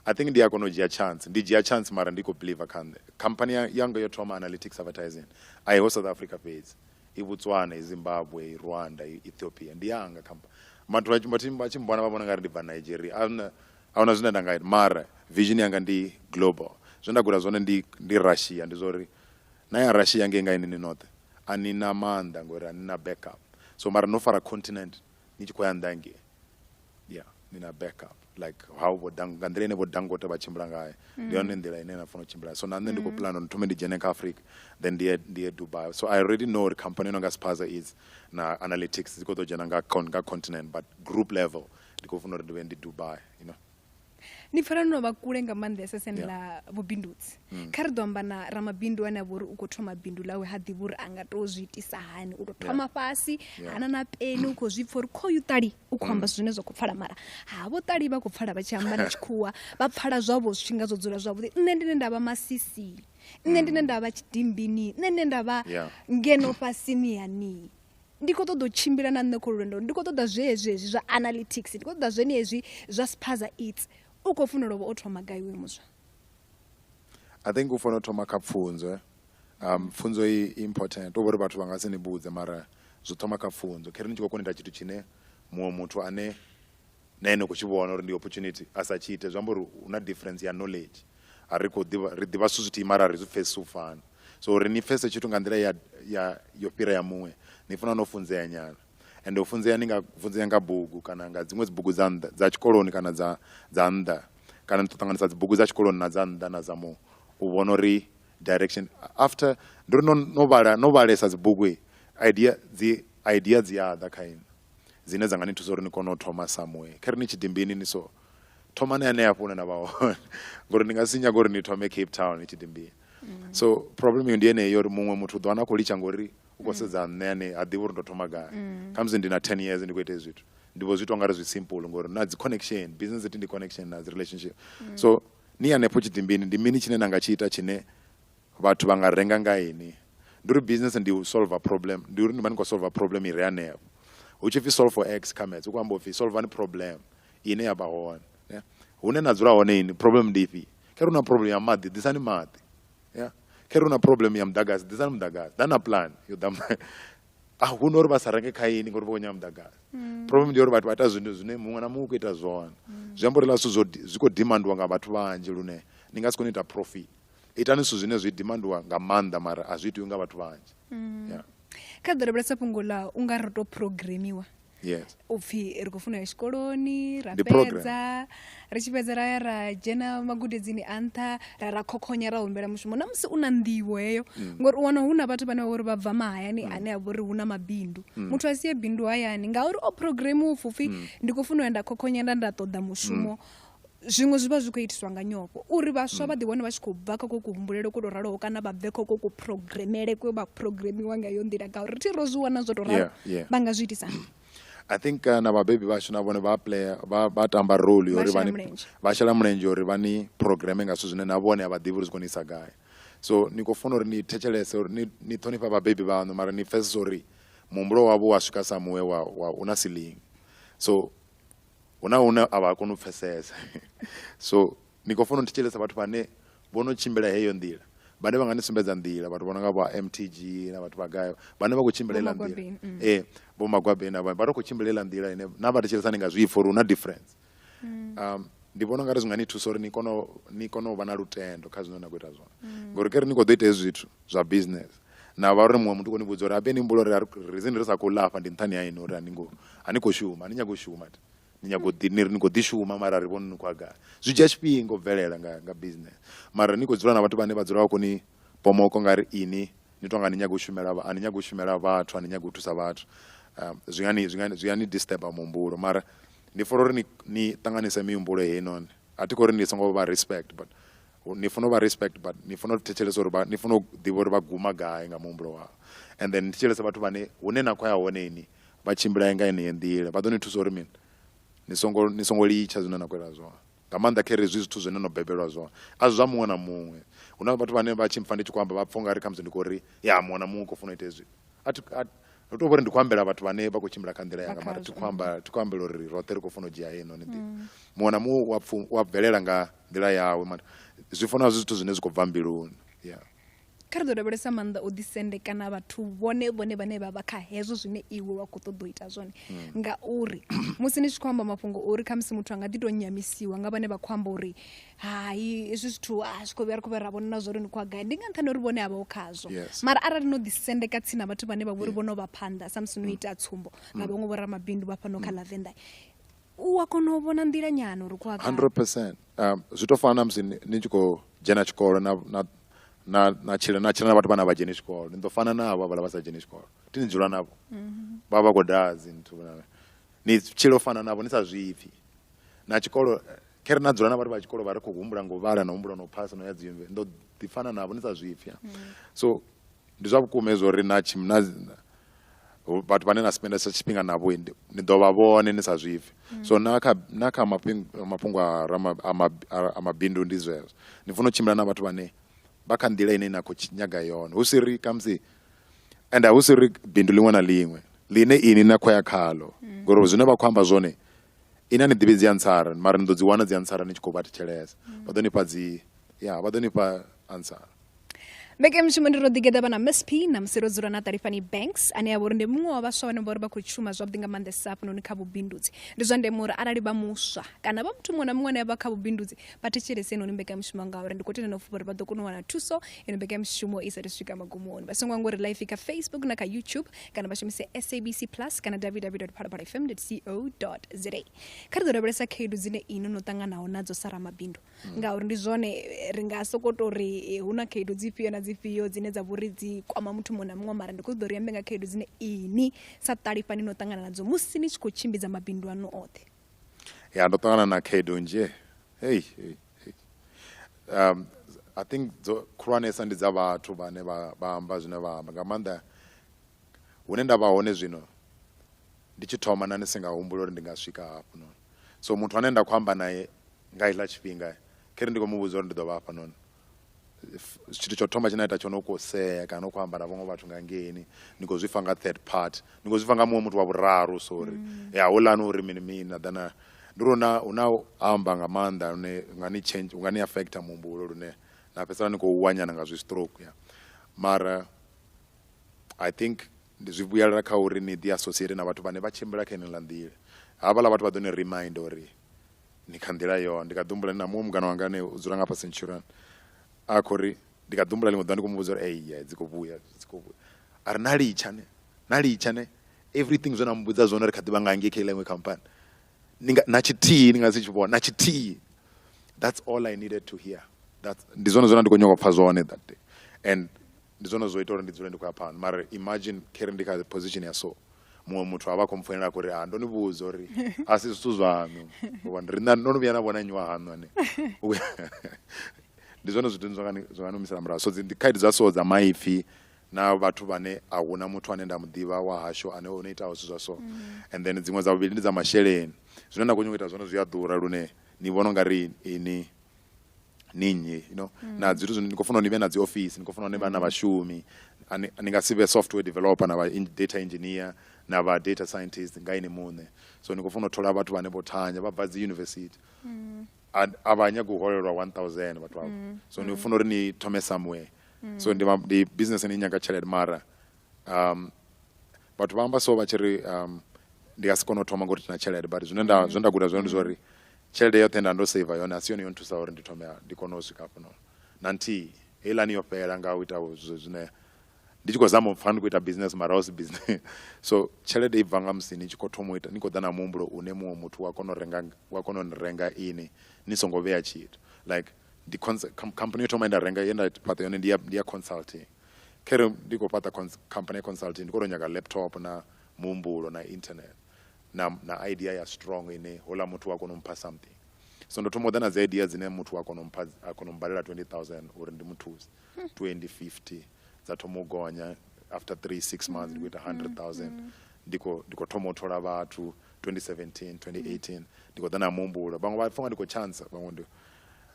I think ndi a kona u dzhia chance, ndi dzhia chance mara ndi khou believe kha nṋe. Company yanga yo thoma Analytics Advertising a iho South Africa fhedzi, i Botswana, i Zimbabwe, i Rwanda, i Ethiopia, ndi yanga company. Vhathu vha tshi mbona vha vhona nga ri ndi bva Nigeria, ahuna zwine nda nga ita, mara vision yanga ndi global. Zwe nda gula zwone ndi Russia, ndi zori na ya Russia ngei nga ini noṱhe anina maanḓa ngori anina backup. So mara no fara continent ni tshi khou ya nnḓa ngei, yeah, nina backup, like how nga nḓila ine vho Dangote vha tshimbila ngayo ndi yone nḓila ine na funa u tshimbila. So na nṋe ndi khou plan thome ndi dzhene kha Africa, then ndi ye Dubai. So I already know company no nga Spaza is na Analytics dzi khou ḓo dzhena nga continent, but group level ndi khou funa uri ndi vhe ndi Dubai, you know. Ni pfala no vha kule nga maanḓesa seni ḽa vhubindudzi. Kha ri ḓo amba na Ramabindu ane a vha uri u khou thoma bindu ḽawe ha ḓivhi uri a nga tou zwi itisa hani, u tou thoma fhasi hana na peni u khou zwi pfha uri kho yu ṱali u khou amba zwine zwa khou pfala, mara havho ṱali vha khou pfala vha tshi amba na tshikhuwa vha pfala zwavho zwifhinga zwo dzula zwavhuḓi. Nṋe ndine nda vha Masisili, nṋe ndine nda vha Tshidimbini, nṋe ndine nda vha ngeno fhasini yani. Ndi khou ṱoḓa u tshimbila na nṋe kho lwendo, ndi khou ṱoḓa zwezwi zwa Analytics, ndi khou ṱoḓa zwenezwi zwa Spaza Eats. U khou funela u thoma gai we muswa? I think u fanela u thoma kha pfunzo. Pfunzo i important, u vhori vhathu vha nga si ni budze, mara zwi thoma kha pfunzo. Khere ni tshi khou kona ita tshithu tshine muṅwe muthu ane na ene khou tshi vhona uri ndi opportunity a sa tshi ite, zwi amba uri hu na difference ya knowledge. A ri khou ḓivha, ri ḓivha zwithu zwithihi mara ri zwi pfhesesi u fana. So uri ni pfhesese tshithu nga nḓila yo fhira ya muṅwe, ni funa no funzea nyana. And u funzea ni nga funzea nga bugu kana nga dziṅwe dzibugu dza nnḓa dza tshikoloni kana dza nnḓa, kana ni ṱanganisa dzibugu dza tshikoloni na dza nnḓa na dza mu u vhona uri direction after nduri no vhalesa dzibugu idea dzi ya ḓa kha ini dzine dza nga ni thusa uri ni kone u thoma somewhere. Kha ri ni Tshidimbini ni so thoma ni ane hafho na vha hone ngori ni nga si nyaga uri ni thome Cape Town ni Tshidimbini. So problem ndi yeneyo uri muṅwe muthu u ḓo wana khou litsha ngori u khou sedza nṋe ane a ḓivha uri ndo thoma gai. Khamusi ndi na 10 years ndi khou ita zwithu, ndi vho zwithu nga ri zwi simple ngori na dzi connection, business ndi connection na dzi relationship. So ni hanefho Tshidimbini ndi mini tshine na nga tshi ita tshine vhathu vha nga renga nga ini? Ndi uri business ndi u solve a problem, ndi uri ni vha ni khou solve a problem i re hanefho. Hu tshi pfi solve for X khametse u khou amba upfi solve ani problem ine ya vha hone. Hune na dzula hone ini problem ndi ifhi? Khere una problem ya maḓi, ḓisani maḓi. Khere una problem ya muḓagasi, ḓisani muḓagasi. Dana plan yo ḓa hu no uri vha sa renge kha ini ngori vha khou nyama muḓagasi. Problem ndi uri vhathu vha ita zwithu zwine muṅwe na muṅwe u khou ita zwone. Zwi amba uri la zwithu zwi khou demandiwa nga vhathu vhanzhi lune ni nga si kone u ita profit. Itani zwithu zwine zwi demandiwa nga maanḓa mara a zwi itiwi nga vhathu vhanzhi. Kha ḓo rebelesa fhungo ḽa u nga ri tou programiwa. Yes. Upfi ri khou funa ya tshikoloni, ra fhedza, ri tshi fhedza ra ya ra dzhena magudedzini a nṱha, ra khokhonya ra humbela mushumo. Na musi u na nḓivho heyo, ngori u wana hu na vhathu vhane vha vha bva mahayani ane a vha uri hu na mabindu. Muthu a sie bindu hayani ngauri o programiwa upfi ndi khou funa u ya nda khokhonya nda ṱoḓa mushumo. Zwiṅwe zwi vha zwi khou itiswa nga nyofho uri vhaswa vha ḓiwane vha tshi khou bva kha kwo kuhumbulele kwo tou raloho kana vha bve kha kwo kuprogramele kwe vha programiwa nga yo nḓila ngauri ri thi ro zwi wana zwo tou ralo vha nga zwi itisa. I think na vhabebi vhashu na vhone vha play vha tamba role uri vha shela mulenzhe uri vha ni programe nga zwithu zwine na vhone a vha ḓivhi uri zwi khou ni isa gai. So ni khou funa uri ni thetshelese uri ni ṱhonifha vhabebi vhaṋu mara ni pfhesese uri muhumbulo wavho wa swika samuwe u na ceiling. So huna hune a vha koni u pfhesesa. So ni khou funa u thetshelesa vhathu vhane vho no tshimbila heyo nḓila, vhane vha nga ni sumbedza nḓila, vhathu vhona nga vha MTG na vhathu vha gayo vhane vha khou tshimbilela nḓila. Vho Magwabeni na vha khou tshimbilela nḓila ine na vha thetshelesani nga zwifo uri hu na difference. Ndi vhona ungari zwi nga ni thusa uri ni kone u vha na lutendo kha zwine na khou ita zwone. Ngori khere ni khou ḓo ita hezwi zwithu zwa business na vha uri muṅwe muthu khou ni vhudza uri habe ni mbulo uri rizini ri sa khou lafha ndi nṱhani ha ini uri a ni khou shuma, a ni nyaga u shuma. Ni khou ḓi shuma mara ri vhone ni khou gai. Zwi dzhia tshifhinga u bvelela nga business. Mara ni khou dzula na vhathu vhane vha dzula vha khou ni pomoko nga ri ini ni tonga ni nyaga u shumela vhathu, a ni nyaga u thusa vhathu. Zwi nga ni disturba muhumbulo mara ndi fora uri ni ṱanganise mihumbulo heinoni. A thi khou uri ndi songo vha respect but ni funa ba respect but ni funa thetshelesa uri ni funa ḓivha uri vha guma gai nga muhumbulo wao and then thetshelesa vhathu vhane hune na khou ya hone ni vha tshimbila nga ine nḓila vha ḓo ni thusa uri mini ni songo litsha zwine na khou ita zwone nga maanḓa khere zwi zwithu zwine no bebelwa zwone a zwi zwa muṅwe na muṅwe huna vhathu vhane vha tshi mpfa ndi tshi khou amba vha pfa ungari khamusi ndi khou ri ya muṅwe na muṅwe khou funa ita hezwi ndo tou vhori ndi khou ambela vhathu vhane vha khou tshimbila kha nḓila yanga mara ti khou ambela uri roṱhe ri khou funa u dzhia heno ni ḓivha muṅwe na muṅwe wa bvelela nga nḓila yawe mara zwi funa zwithu zwine zwi khou bva mbiluni yeah kha ri ḓo lavhelesa maanḓa u ḓisendekana vhathu vhone vhane vha vha kha hezwo zwine iwe wa khou ṱoḓa u ita zwone ngauri musi ni tshi khou amba mafhungo uri khamusi muthu a nga ḓi tou nyamisiwa nga vhane vha khou amba uri hai hezwi zwithu a zwi khou vhuya ri khou vhuya ra vhona zwo uri ni khou gai ndi nga nṱhani uri vhone a vhaho khazwo mara arali no ḓisendeka tsini na vhathu vhane vha vhori vhono vha phanḓa sa musi no ita tsumbo nga vhaṅwe vho Ramabindu vha fhano kha Lavenda u a kona u vhona nḓila nyana uri khou 100% zwi tou fana na musi ni tshi khou dzhena tshikolo na tshila na vhathu vhane vha dzheni tshikolo ni ḓo fana navho vhala vha sa dzheni tshikolo ti ni dzula navho vha vha khou dazi ni tshila u fana navho ni sa zwipfi na tshikolo khere na dzula na vhathu vha tshikolo vha ri khou humbula ngo vhala na humbula no phasa no ya dzimve ndo ḓi fana navho ni sa zwipfi so ndi zwa vhukuma hezwo uri na vhathu vhane na spenda sa tshifhinga navho ni ḓo vha vhone ni sa zwipfi so na kha mafhungo a mabindu ndi zwezwo ni funa u tshimbila na vhathu vhane vha kha nḓila ine na khou nyaga yone hu si ri kamusi and hu si ri bindu liṅwe na liṅwe line ini na khou ya khalo ngori zwine vha khou amba zwone ina ni ḓivhi dzi ansara mara ni ḓo dzi wana dzi ansara ni tshi khou vha thetshelesa vha ḓo ni fha ansara mbekanyamushumo ndi Ridigeda vha na Miss P na musi ro dzula na Talifhani Banks ane ya vha uri ndi muṅwe wa vhaswa vhane vha khou shuma zwavhuḓi nga maanḓesa hafhanoni kha vhubindudzi ndi zwa ndeme uri arali vha muswa kana vha muthu muṅwe na muṅwe ane vha kha vhubindudzi vha thetshelese henoni mbekanyamushumo ngauri ndi khou tenda na u uri vha ḓo kona u wana thuso ino mbekanyamushumo i saathu swika magumoni vha songo ngori live kha Facebook na kha YouTube kana vha shumise SABC Plus kana www.parapara.fm.co.za kha ri ḓo lavhelesa khaedu dzine ino no ṱanganaho nadzo sa Ramabindu ngauri ndi zwone ri nga sokoto ri hu na khaedu dzifhio na dzifhio dzine dza vhori dzi kwama muthu muṅwe na muṅwe mara ndi khou ḓo ri ambe nga khaedu dzine ini sa Talifhani no ṱangana nadzo musi ni tshi khou tshimbidza mabindu ano oṱhe ya ndo ṱangana na khaedu nje hey I think khulwanesa ndi dza vhathu vhane vha amba zwine vha amba nga maanḓa hune nda vha hone zwino ndi tshi thoma na ni singa humbula uri ndi nga swika hafho noni so muthu ane nda khou amba naye nga iḽa tshifhinga khere ndi khou muvhudza uri ndi ḓo vha hafha noni tshithu tsho thoma tshine a ita tshone u khou sea kana u khou amba na vhaṅwe vhathu nga ngeni ni khou zwi fa nga third part ni khou zwi fa nga muṅwe muthu wa vhuraru sorry ya houḽani uri mini then ndi uri una amba nga maanḓa lune unga ni change unga ni affecta muhumbulo lune na fhedzisela ni khou wanyana nga zwi stroke ya mara I think ndi zwi vhuyelela kha uri ni ḓi associate na vhathu vhane vha tshimbila kha heneiḽa nḓila havhaḽa vhathu vha ḓo ni remind uri ni kha nḓila yone ndi kha ḓi humbula na muṅwe mungana wanga ane u dzula nga fha Centurion a khou ri ndi kha ḓi humbula ḽiṅwe ḓuvha ndi khou muvhudza uri dzi khou vhuya a ri na litsha ne everything zwe na muvhudza zwone ri kha ḓi vha nga ngei kha iḽa iṅwe khamphani na tshithihi ni nga si tshi vhona na tshithihi that's all I needed to hear ndi zwone zwone ndi khou nyaga u pfha zwone that day and ndi zwone zwo ita uri ndi dzule ndi khou ya phanḓa mara imagine khere ndi kha position ya so muṅwe muthu a vha khou mpfoinela khou ri ndo ni vhudza uri a si zwithu zwanu ndo no vhuya na vhona nywa haṋu ane ndi zwone zwithu zwo nga humisela murahu so ndi khaedu dza so dza maipfi na vhathu vhane a huna muthu ane nda muḓivha wa hashu ane o no itaho zwithu zwa so and then dziṅwe dza vhuvhili ndi dza masheleni zwine nda khou nyanga u ita zwone zwi a ḓura lune ni vhona ungari ninyi na zwithu zwine ni khou funa ni vhe na dzi ofisi ni khou funa ni vhe na vhashumi ni nga si vhe software developer na vha data engineer na vha data scientist nga ini muṋe so ni khou funa u thola vhathu vhane vho thanya vha bva dzi university a vha nyaga u holelwa 1000 vhathu avho so ni funa uri ni thome somewhere so ndi business ni nyaga tshelede mara vhathu vha amba so vha tshi ri ndi nga si kona u thoma ngori tina tshelede but zwine nda guda zwone ndi zwa uri tshelede yoṱhe nda ndo save yone a si yone yo nthusa uri ndi thome ndi kone u swika hafho na nthihi heiḽani yo fhela nga u ita zwine ndi tshi khou zama pfa ndi khou ita business mara hu si business so tshelede i bva nga musi ni tshi khou thoma u ita ni khou ḓa na muhumbulo une muṅwe muthu wa kona u ni renga ini ni songo vhea tshithu like company yo thoma nda renga ye nda fhaṱa yone ndi ya consulting khere ndi khou fhaṱa company ya consulting ndi khou tou nyaga laptop na muhumbulo na internet na idea ya strong ine hola muthu wa kona u mpha something so ndo thoma dana za ideas dzine muthu akonombalela 20,000 uri ndi muthusi 2050 za thoma ugonya after 3-6 months ndikuita 100,000 ndiko thoma uthola vhathu 2017 2018 ndiko dana muhumbulo vamwe vafunga ndiko chance vamwe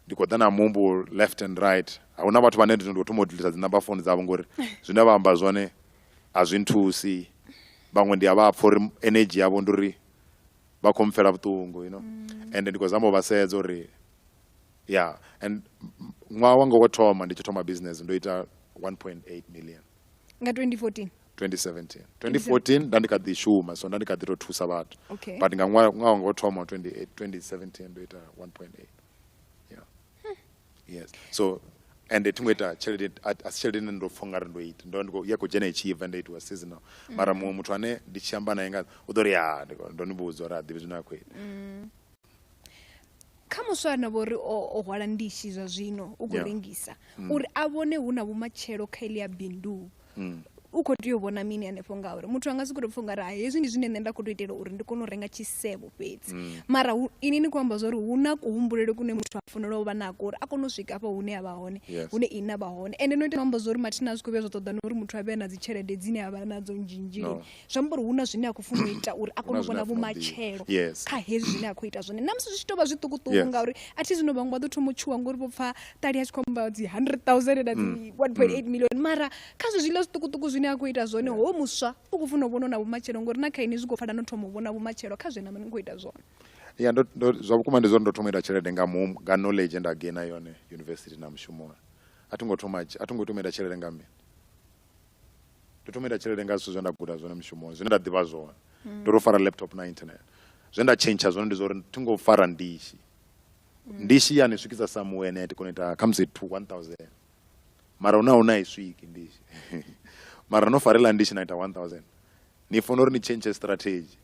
ndiko dana muhumbulo left and right ahuna vhathu vane ndiko thoma udilisa dzi number phone dzavho ngori zwine vha amba zwone azwinthusi vamwe ndi avapfa uri energy yavo nduri vakhomfela vutungu and ndiko zama vasedza uri yeah and ṅwaha wanga wo thoma ndi tshi thoma business ndoita 1.8 million nga 2014 ndandika ḓi shuma so ndandika ḓi to thusa vhathu but nga ṅwaha wanga wo thoma 2017 ndoita 1.8 yeah yes so and tingweta tshelede tshelede ine ndo pfha ngari ndo ita ndo ya ko dzhena ichi event it was seasonal mara muthu ane ndi tshi amba naye nga u ḓo ri ya ndo ni vhudza uri a ḓivhi zwine a khou ita kha muswana vho ri o hwala ndishi zwa zwino u khou rengisa uri a vhone hu na vhumatshelo kha ili ya bindu u khou tea u vhona mini hanefho ngauri muthu anga si khou pfha ungari hezwi ndi zwine nṋe nda khou tou itela uri ndi kone u renga tshisevho fhedzi mara ini ni khou amba zwa uri hu na kuhumbulele kune muthu a fanela u vha nako uri a kone u swika afha hune a vha hone hune ine a vha hone ende no ita amba zwa uri mathina a zwi khou vhuya zwa ṱoḓa na uri muthu a vhe na dzi tshelede dzine a vha nadzo nzhinzhini zwi amba uri hu na zwine a khou funa u ita uri a kone u vhona vhumatshelo kha hezwi zwine a khou ita zwone na musi zwi tshi tou vha zwiṱukuṱuku ngauri a thi zwino vhaṅwe vha ḓo thoma u tshuwa ngori vho pfha ṱali a tshi khou amba dzi 100,000 na dzi 1.8 million mara kha zwiḽa zwiṱukuṱuku zwine a khou ita zwone ho muswa u khou funa u vhona na vhumatshelo ngori na kha ini zwi khou fana no thoma u vhona vhumatshelo kha zwena mani khou ita zwone ya zwa vhukuma ndi zwori ndo thoma ita tshelede nga knowledge and again yone university na mushumoni a thi ngo thoma ita tshelede nga mini ndo thoma ita tshelede nga zwithu zwe nda guda zwone mushumoni zwine nda ḓivha zwone ndo tou fara laptop na internet zwe nda change zwone ndi zwori thi ngo fara ndishi yani swikisa somewhere net koneta comes to 1,000 mara una iswiki ndishi mara no farela ndishi naita 1,000 ni funa uri ni change strategy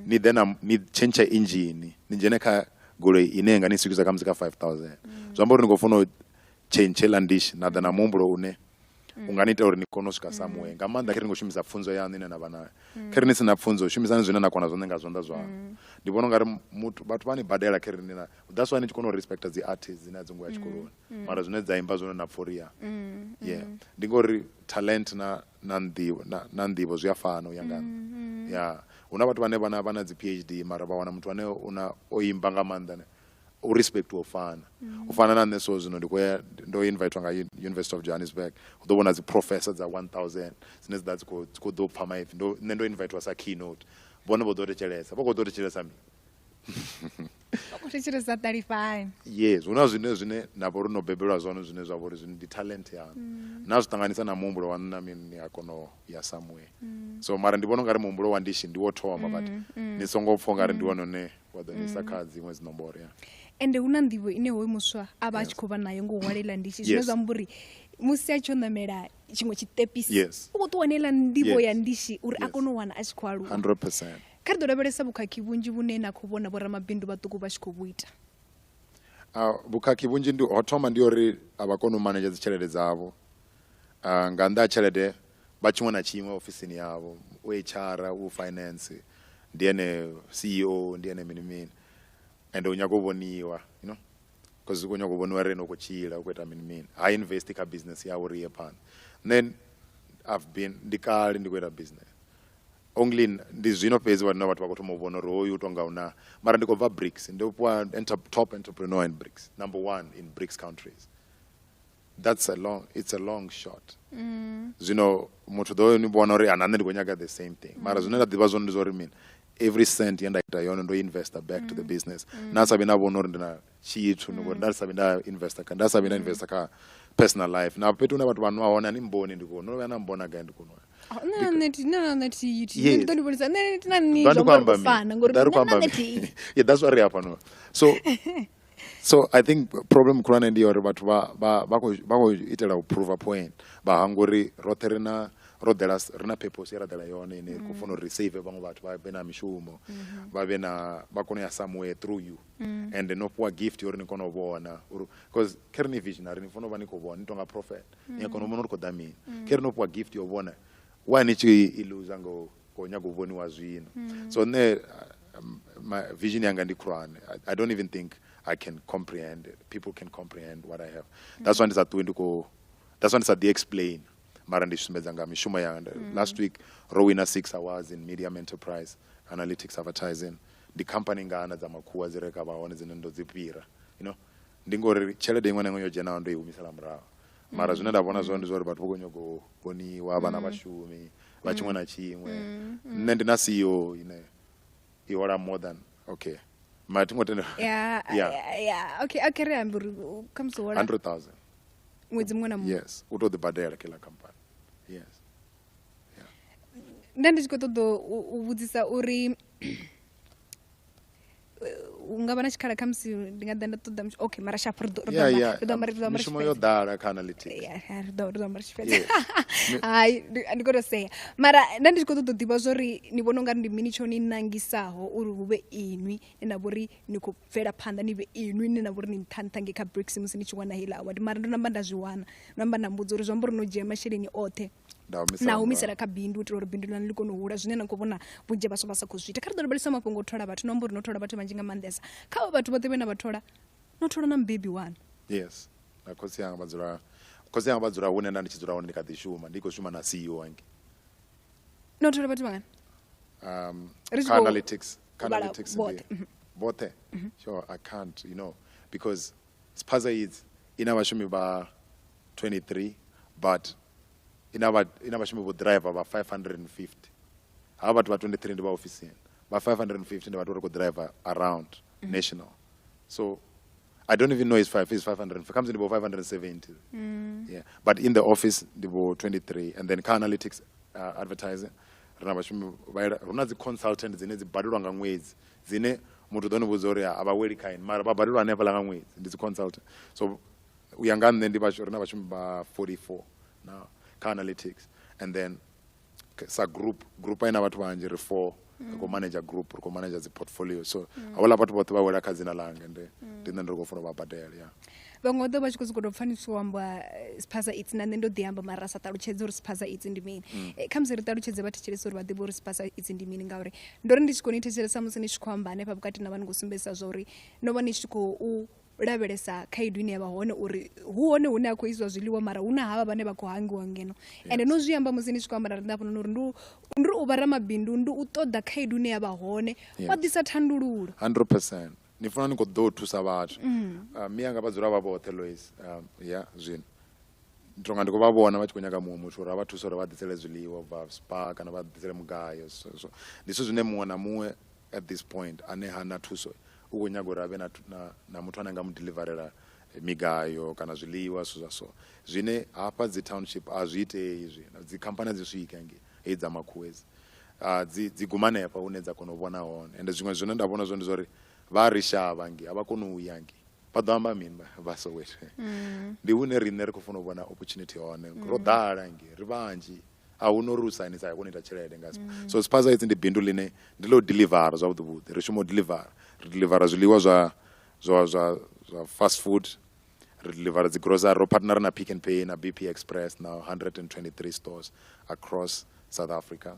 ni then ni change engine ni jene kha goloi ine nga ni swikisa kamzi ka 5,000 zwamba uri ni ngofuna change la ndishi na dana muhumbulo une unganita uri ni kone u swika somewhere nga maanḓa khere ngo shumisa pfunzo ya nne na vhana khere ni sina pfunzo shumisani zwine na kona zwone nga zwonda zwa ndi vhona ngari muthu vhathu vhani badela khere ni na that's why ni tshi kona u respecta dzi artists dzine dzi ngo ya tshikoloni mara zwine dza imba zwone na pforia yeah ndi ngori talent na nḓivho zwi a fana u ya nga yeah una vhathu vhane vhana dzi PhD mara vha wana muthu ane una o imba nga maanḓa u respect u fana na nne so zwino ndo invite nga University of Johannesburg u ḓo vhona dzi professor dza 1,000 dzine dzi khou ḓo pha maipfi nne ndo invite sa keynote vhone vho ḓo thetshelesa vha khou ḓo thetshelesa mini u thetshelesa Talifhani yes huna zwine na vho ri no bebelwa zwone zwine zwa vho ri zwine ndi talent ya na zwi ṱanganisa na muhumbulo wa nna mini ya kono ya somewhere so mara ndi vhona ngari muhumbulo wa ndishi ndi wo thoma but ni songo pfha ngari ndi wone ne wa ḓo ni sa kha dziṅwe dzi nomboro ya ende hu na nḓivho ine hoyu muswa a vha a tshi khou vha nayo ngo hwalela ndishi zwine zwa amba uri musi a tshi o ṋamela tshiṅwe tshiṱepisi u khou ṱuwa heiḽa nḓivho ya ndishi uri a kone u wana a tshi khou aluwa 100%. kha ri ḓo lavhelesa vhukhakhi vhunzhi vhune na khou vhona vhoramabindu vhaṱuku vha tshi khou vhu ita vhukhakhi vhunzhi ndi ho thoma ndi uri a vha koni u manedzha dzi tshelede dzavho nga nnḓa ha tshelede vha tshiṅwe na tshiṅwe ofisini yavho u HR u finance ndi ene CEO ndi ene mini and u nyago vhoniwa because u nyago vhoniwa reno khou tshila u khou ita mini ha invest kha business yawe uri ye phanḓa then I've been ndi kale ndi khou ita business only ndi zwino fhedzi vhana vhathu vha khou thoma u vhona uri hoyu u tonga una mara ndi khou bva BRICS ndi upwa top entrepreneur in BRICS number 1 in BRICS countries it's a long shot zwino muthu ḓo ni vhona uri ana nṋe ndi khou nyaga the same thing mara zwine nda ḓivha zwone ndi zwa uri mini every cent ye nda ita yone ndo investor back to the business na sa vhe na vhona uri ndi na tshithu ngori nda sa vhe nda investor kha personal life na fhethu hune vhathu vha nwa hone ani mboni ndi kona no vha na mbona gai ndi kona that's what happened so I think problem khulwane ndi uri vhathu vha khou itela u prove a point vha hangori roṱhe rina purpose ra dela yone ine ku funa uri save vhaṅwe vhathu vha vhe na mishumo vha kone ya somewhere through you and no fwa gift uri ni kone u vhona because khere ni visionary ni funa u vha ni khou vhona ni tonga prophet ni kone u vhona uri khou ḓa mini khere no fwa gift yo vhona why ni tshi iluza ngo nyaga u vhoniwa zwino so nne my vision yanga ndi khulwane I don't even think I can comprehend it. People can comprehend what I have. That's when it's at the explain. Last week, Rowena 6 hours in medium enterprise, analytics, advertising. The company ngana za makuwa zireka baone zinendo zipira. You know, ndingori chele dengwana ngoyo jena ndo yumisala mrawa. Mara zvinenda bona zvondi zori bathu konyo goni wabana bashumi bachimwe na chimwe. Nende na CEO you are more than okay. Yeah. Okay, remember comes to what? 100,000. Yes, uto the badela kila company. Yes. Yeah. Ndandiko todo uvudzisa uri ungavana chikhala khamsi ndingadanda toda okay mara sharp mishumo yo dala ka analytics ai ndiko to say mara ndandiko to diba zori ni vona ngari ndi mini choni nangisaho uri hube inwi ena buri niko fera phanda nibe inwi nena buri ni nthantange ka bricks musi ni chwana hila award mara ndo namba ndazwiwana namba nambudzo uri zwomboro no jema masheleni othe na humisela ka bindu uti uri bindu lani liko no hula zwine na kubona vunje baso basa kuzwita kari ndo balisa mafhungo thola bathu nomboro no thola bathu manjinga mandesa kha bathu bote bena bathola no thola na mbaby one. Yes, na kosi yanga badzura hune nda ndichidzura hune ndikadhi shuma ndiko shuma na CEO wangi no thola bathu mangani analytics both sure I can't, you know, because spaza is ina bashumi ba 23 but ina bashumi bo driver ba 550 about 23 ndiba office ba 550 ndiba to driver around national, so I don't even know his 500 comes in about 570 yeah, but in the office ndibo 23 and then car analytics advertising runa zi consultant zine zibadilwa nga mwezi zine mutu doni buzoria abaweli kind mara babadilwa never nga mwezi ndizi consultant, so uyangani then runa bashumi ba 44 now car analytics and then sa group aina watu banje re 4 ko manager group ko manager the portfolio, so awala watu both bawela kazina langa ndine ndiko funa babadela yeah vangodo vachikuzogodo pfaniswa wamba spaza it's nane ndo diamba marasa talutshedza uri spaza it's ndimini khamse ri talutshedze vaticheleso uri vadhibo uri spaza it's ndimini ngauri ndori ndichikoni thetshelesa musi ni tshikwambane pa bukati na vanhu ngosumbesa zori no vani tshiko u lavhelesa khaedu ine yavha hone uri hu hone hune a khou iswa zwiḽiwa mara huna hava vhane vha khou hangiwa ngeno ende no zwi amba musi ni tshikwambana ri ndafhona uri ndi u vha ramabindu ndi u ṱoḓa khaedu ine yavha hone wa ḓisa thandululo 100%. Ni funa ni khou thusa vhathu miyanga vadzula vha vhoṱhe Lois ya zwino ntonga ndiko vha vhona vha tshi khou nyaga muṅwe muthu uri vha thusa uri vha ḓisele zwiḽiwa vha spa kana vha ḓisele mugayo, so ndi zwithu zwine muṅwe na muṅwe at this point ane hana thuso u khou nyaga uri avhe na muthu ane nga mu deliverela migayo kana zwiḽiwa so so zwine hafha dzi township a zwi itei zwino dzi company dzi swika nge hedzi dza makhuwezi dzi gumane hafha hune dza kona u vhona hone ende zwinwe zwine nda vhona zwone zori vha ri shavha nge ava kona u ya nge vha ḓo amba mini vha Soweto ndi hune riṋe ri khou funa u vhona opportunity hone ro ḓala nge ri vhanzhi a hu no ri u sainisa ya kona ita tshelede nga so spaza it's ndi bindu line ndi ḽo delivera zwavhuḓi ri shuma u delivera zwiḽiwa zwa fast food, ri delivera dzi grocery, ro partner na Pick and Pay na BP Express now 123 stores across South Africa.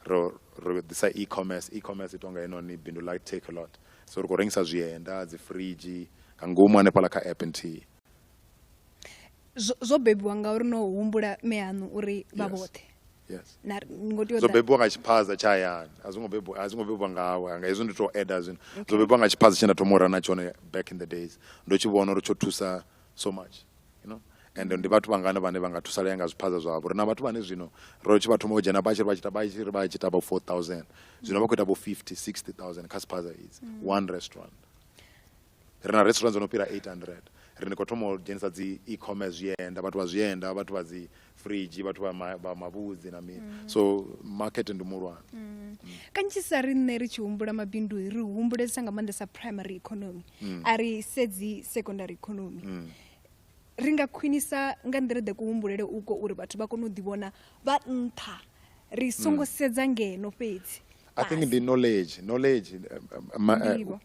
Ro disa e-commerce itonga ino ni bindu like take a lot, so ri khou rengisa zwienda dzi fridge nga ngomu hanefhala kha app nthihi zwo bebiwa ngauri no humbula meanu uri vha vhoṱhe. Yes. Na ngoti zo bebiwa nga tshiphaza tsha hayani a zwo bebiwa nga hezwo ndi to add zwino zo bebiwa nga tshiphaza tshena to mora na tshone back in the days ndo tshi vhona uri tsho thusa so much, you know, and ndi vhathu vhangana vhane vha nga thusalea nga zwiphaza zwavho ri na vhathu vhane zwino ro tshi vha thoma u dzhena vha tshi ita about 4,000 zwino vha khou ita about 50,000-60,000 kha spaza is one restaurant. Ri na restaurants dzo no fhira 800 ri khou thoma u dzhenisa dzi e-commerce zwienda vhathu vha zwienda vhathu vha dzi fridge vhathu vha mavhudzi na mini, so market ndi mulwana kanzhisa riṋe ri tshi humbula mabindu ri humbulesa nga maanḓesa primary economy a ri sedzi secondary economy ri nga khwinisa nga nḓila ḓe kuhumbulele uko uri vhathu vha kone u ḓivhona vha nṱha ri songo sedza ngeno fhedzi. I think the knowledge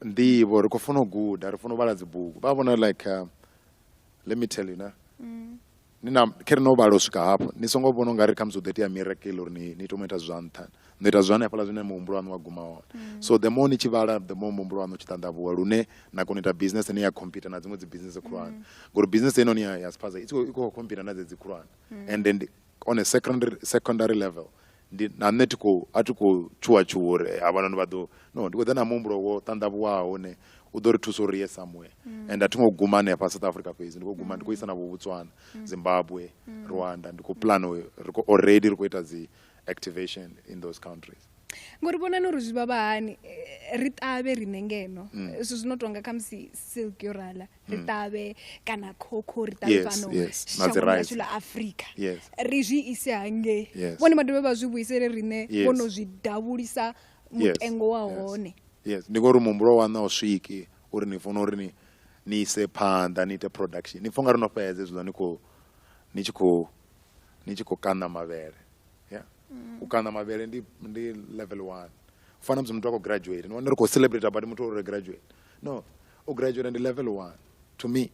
nḓivho ri khou funa u guda ri funa u vhala dzi bugu vha vhona like let me tell you na nina khere no balo swika hapo ni songo vhona ungari comes with a miracle or ni to meta zwa nṱha ni ita zwane hafhaḽa zwine muhumbulo wanu wa guma hone so the more ni tshi vhala the more muhumbulo wanu tshi ṱanḓavhuwa lune na kona ita business ni ya compete na dziṅwe dzi business khulwane ngori business ino ni ya spaza i khou compete na dzi khulwane and then on a secondary level na nne atiko chuwa uri avhanoni vha ḓo no ndi khou ḓa na muhumbulo wo ṱanḓavhuwaho ne u ḓo ri thusa uri ye somewhere and a thi ngo guma hanefha South Africa fhedzi ndi khou guma ndi khou isa na vho Botswana Zimbabwe Rwanda ndi khou plan already ri khou ita dzi activation in those countries ngori vhonani uri zwi vhavha hani ri ṱavhe rine ngeno zwithu zwi no tonga kha musi silk yo rala ri ṱavhe kana khokho ri ṱavhe fhano shangoni ḽashu ḽa Afrika ri zwi ise hange vhone vha dovhe vha zwi vhuisele rine vhono zwi davhulisa mutengo wa hone ndi ngori muhumbulo wa na u swiki uri ni funa uri ni ise phanḓa ni ite production ni funga ri no fhedza hezwiḽa ni tshi khou kana mavhele u kana mavhele ndi level 1 ufana musi muthu a khou graduate ni wana ri khou celebrate badi muthu uri graduate no u graduate ndi level 1 to me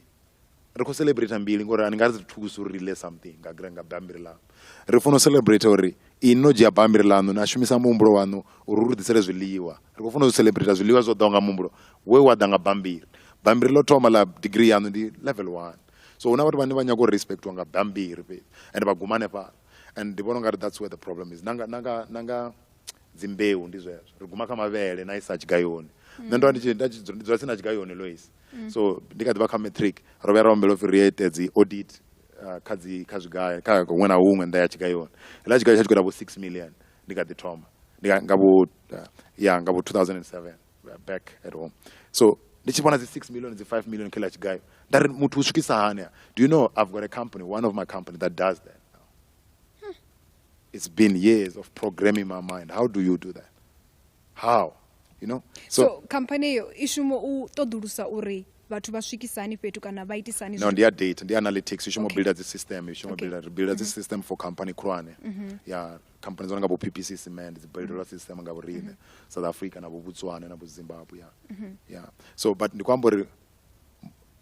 ri khou celebrate mbili ngori ani nga ri thusa uri rile something nga bambiri ḽaṋu ri funa u celebrate uri ini no dzhia bambiri ḽaṋu na shumisa muhumbulo waṋu uri ri ḓisele zwiḽiwa ri khou funa u celebrate zwiḽiwa zwo ḓaho nga muhumbulo we wa ḓa nga bambiri ḽo thoma ḽa degree yaṋu ndi level 1 so huna vhathu vhane vha nyaga u respectiwa nga bambiri fhedzi and vha guma hanefha and ndi vhona ungari that's where the problem is nanga dzimbeu ndi zwezwo ri guma kha mavhele na isa tshigayoni nṋe ndo ndi dzula tsini na tshigayoni Lois so ndi kha ḓivha kha matric ro vhuya ra humbela upfi ri ite dzi audit kha zwigayo kha huṅwe na huṅwe nnḓa ya tshigayoni hela tshigayo tsha tshi khou 6 million ndi kha ḓi thoma nga vho 2007 back at home so ndi tshi vhona dzi 6 million dzi 5 million kha tshigayo ndari muthu u swikisa hani do you know I've got a company one of my company that does that. It's been years of programming my mind. How do you do that? How? You know? So company yo ishumo u ṱoḓulusa uri vhathu vha swikisani fhethu kana vha itisani no ndi data ndi analytics ishumo build the system ishumo build the system for company khulwane companies nga bo PPC cement the build the system nga bo rine South Africa na bo Botswana na bo Zimbabwe so but ndi kwamba uri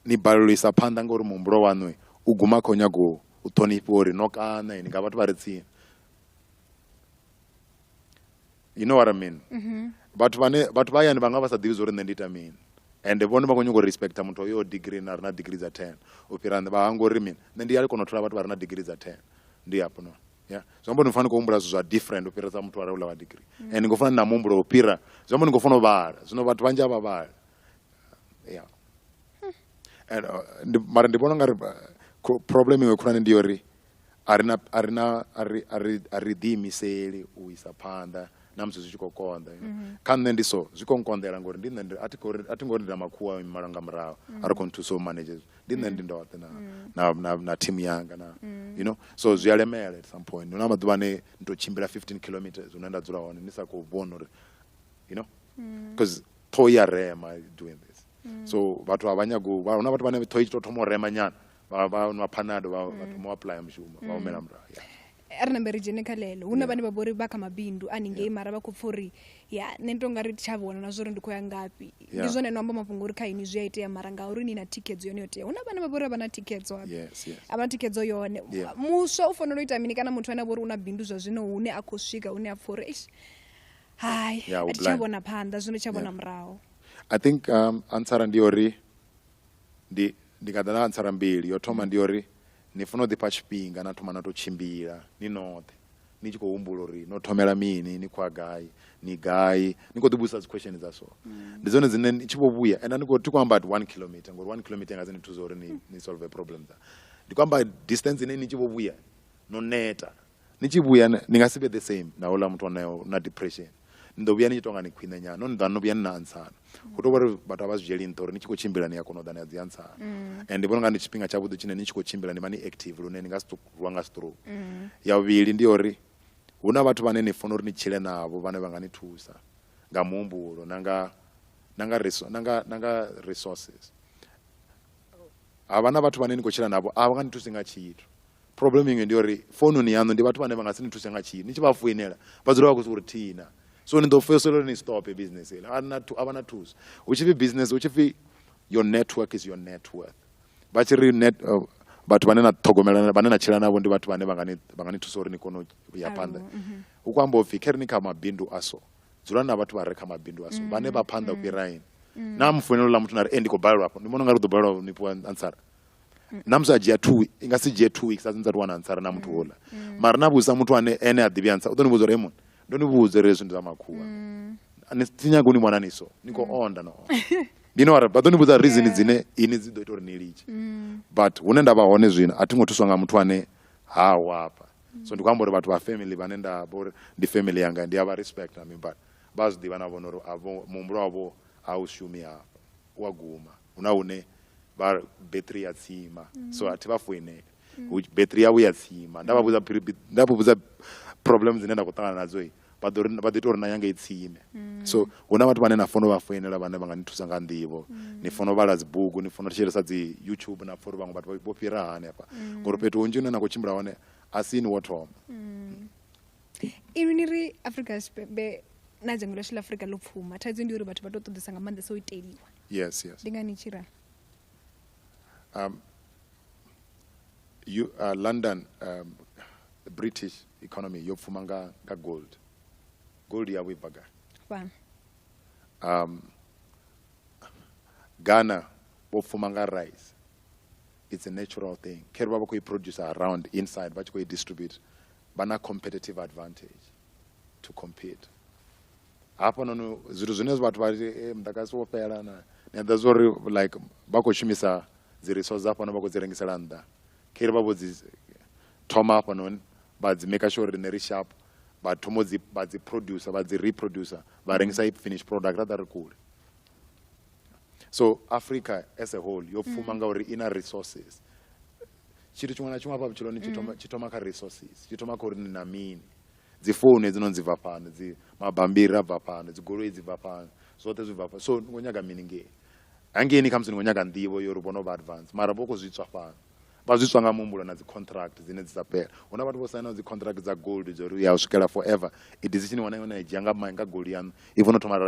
ni balolisa phanḓa ngori muhumbulo waṋu u guma kho nyago u ṱhonifha uri no kana ni nga vhathu vha ri tsini. You know what I mean? But vha yani vanga vha sa ḓivhi zori nṋe ndi ita mini and vhone vha khou nyaga u respecta muthu oyo degree na rina degree dza 10 u fhira vha hanga uri mini nṋe ndi ya kona u thola vhathu vha rina degree dza 10 ndi hapo no zwamba ni fanela ku humbula zwa different u fhirisa muthu are ula wa degree and ngo fana na muhumbulo u phira zwamba ni ngo fana u vhala zwino vhathu vhanzhi a vha vhala and mara ndi vhona ngari problem iwe khulwane ndi yori ari ḓiimiseli u isa phanḓa na musi zwi tshi khou konḓa kha nṋe ndi so zwi khou nkonḓela ngori ndi nṋe a thi ngo ri na makhuwa malo nga murahu a ri khou nthusa u manage ndi nṋe ndi ndoṱhe na team yanga na you know so zwi a lemela at some point huna maḓuvha ane ndi tou tshimbila 15 kilometers hune nda dzula hone ni sa khou vhona uri you know because ṱhoho ya rema doing this so vhathu a vha nyago huna vhathu vhane ṱhoho i tshi tou thoma u rema nyana vha nwa phanado vha thoma u apply mushumo vha humela murahu ri nambe ri dzhene kha ḽeḽo hu na vhane vha vhori vha kha mabindu haningei mara vha khou pfa uri nṋe ndi tonga ri tsha vhona na zwori ndi khou ya ngafhi ndi zwone no amba mafhungo uri kha ini zwi a itea mara ngauri ni na thikhedzo yone yo tea hu na vhane vha vhori a vha na thikhedzo a vha na thikhedzo yone muswa u fanela u ita mini kana muthu ane a vha uri u na bindu zwa zwino hune a khou swika hune a pfa uri hayi a thi tsha vhona phanḓa zwino tsha vhona murahu. I think ansara ndi uri ndi nga ḓa na ansara mbili yo thoma ndi uri ni funa u ḓipha tshifhinga na thoma na tou tshimbila ni noṱhe ni tshi khou humbula uri no thomela mini ni khou gai ni gai ni khou ḓivhudzisa dzi question dza so ndi dzone dzine ni tshi vho vhuya and ti khou amba at 1 kilometer ngori 1 kilometer nga zini thusa uri ni solve problem dza ndi khou amba distance ine ni tshi vho vhuya no neta ni tshi vhuya ni nga si vhe the same na ola muthu anayo na depression ndo vhuya ni tshi tonga ni khwine nyana no ndo vhuya ni na ansana hu tou vhori vhathu a vha zwi dzhieli nṱha uri ni tshi khou tshimbila ni ya kona u ḓa ni a dzi ansana and ndi vhona nga ndi tshifhinga tshavhuḓi tshine ni tshi khou tshimbila ni vha ni active lune ni nga rwa nga stroke ya vhuvhili ndi uri hu na vhathu vhane ni funa uri ni tshile navho vhane vha nga ni thusa nga muhumbulo nanga resources havha na vhathu vhane ni khou tshila navho a vha nga ni thusi nga tshithu problem iṅwe ndi uri foununi yaṋu ndi vhathu vhane vha nga si ni thuse nga tshithu ni tshi vha foinela vha dzula vha khou uri thina so ni ḓo fhedzisela ni stop business ile a vha na thuso hu tshi pfi business hu tshi pfi your network is your net worth vha tshi ri but banena thogomelana banena chilana navho ndi vhathu vhane vangani thusa uri ni kono ya phanḓa ukwamba upfi khere ni kha mabindu aso dzulani na vhathu vha re kha mabindu aso vhane vha phanḓa fhiraini na mfuenelo ḽa muthu na ri ndi khou balelwa hafho ndi vhona unga ri ḓo balelwa ni fhiwa ansara na musi a dzhia 2 i nga si dzhie 2 weeks a dzinza ri wana ansara na muthu hola mara na vhudzisa muthu ene a ḓivhi ansara u ḓo ni vhudza uri mon ndo ni vhudza uri hezwi ndi zwa makhuwa ani si nyaga uni mwana niso ni khou onda no you know what but ḓo ni vhudza reason dzine ini dzi ḓo ita uri ni litshe but hune nda vha hone zwino a thi ngo thuswa nga muthu ane ha wapa so ndi kwamba uri vhathu vha family vhane nda bori ndi family yanga ndi ava respect na but vha zwi ḓivha na vhona uri avo muhumbulo wavho a u shumi hafha wa guma una une ba battery ya tsima so athi vha foinela battery yawe ya tsima nda vha vhudza problems dzine nda khou ṱangana nadzo vha ḓo ita uri na yanga i tsime so huna vhathu vhane na fono vha foinela vhane vha nga ni thusa nga nḓivho ni fono vhala dzibugu ni fono thetshelesa dzi YouTube na for vhaṅwe vhathu vho fhira hanefha ngori fhethu hunzhi hune na khou tshimbila hone a si ni wo thoma iṅwi ni ri Afrika Tshipembe na dzhango ḽashu ḽa Afrika ḽo pfuma thaidzo ndi uri vhathu vha tou ṱoḓesa nga maanḓesa u iteliwa yes ndi ngani tshira London the British economy yo pfuma nga gold ya wibaga Ghana wo pfuma nga rice it's a natural thing khere vha khou produce around inside vha tshi khou distribute bana competitive advantage to compete hafha nono zwithu zwine vhathu vha mudagasi wo fhela na nda zwori like vha khou shumisa dzi resources hafha no vha khou dzi rengisela nnḓa khere vha vho dzi thoma hafha nono vha dzi make sure ri ri sharp vha thoma vha dzi producer vha dzi reproducer vha rengisa i finished product rather kule so Africa as a whole yo pfuma nga uri ina resources chithu chimwe na chimwe hafha vhutshiloni tshi thoma kha resources tshi thoma kha uri ni na mini dzi phone dzino dzi bva fhano dzi mabambiri a bva fhano dzi goloi dzi bva fhano zwoṱhe zwi bva fhano so ni khou nyaga mini ngei hangeni kha musi ni khou nyaga nḓivho yo uri vhono vha advance mara vho khou zwi tswa fhano vha zwi tswa nga muhumbulo na dzi contract dzine dzi sa fhela huna vhathu vho saina dzi contract dza gold dzo ri ya u swikela forever i decision wana yona i dzhia nga gold yanu i vhono thoma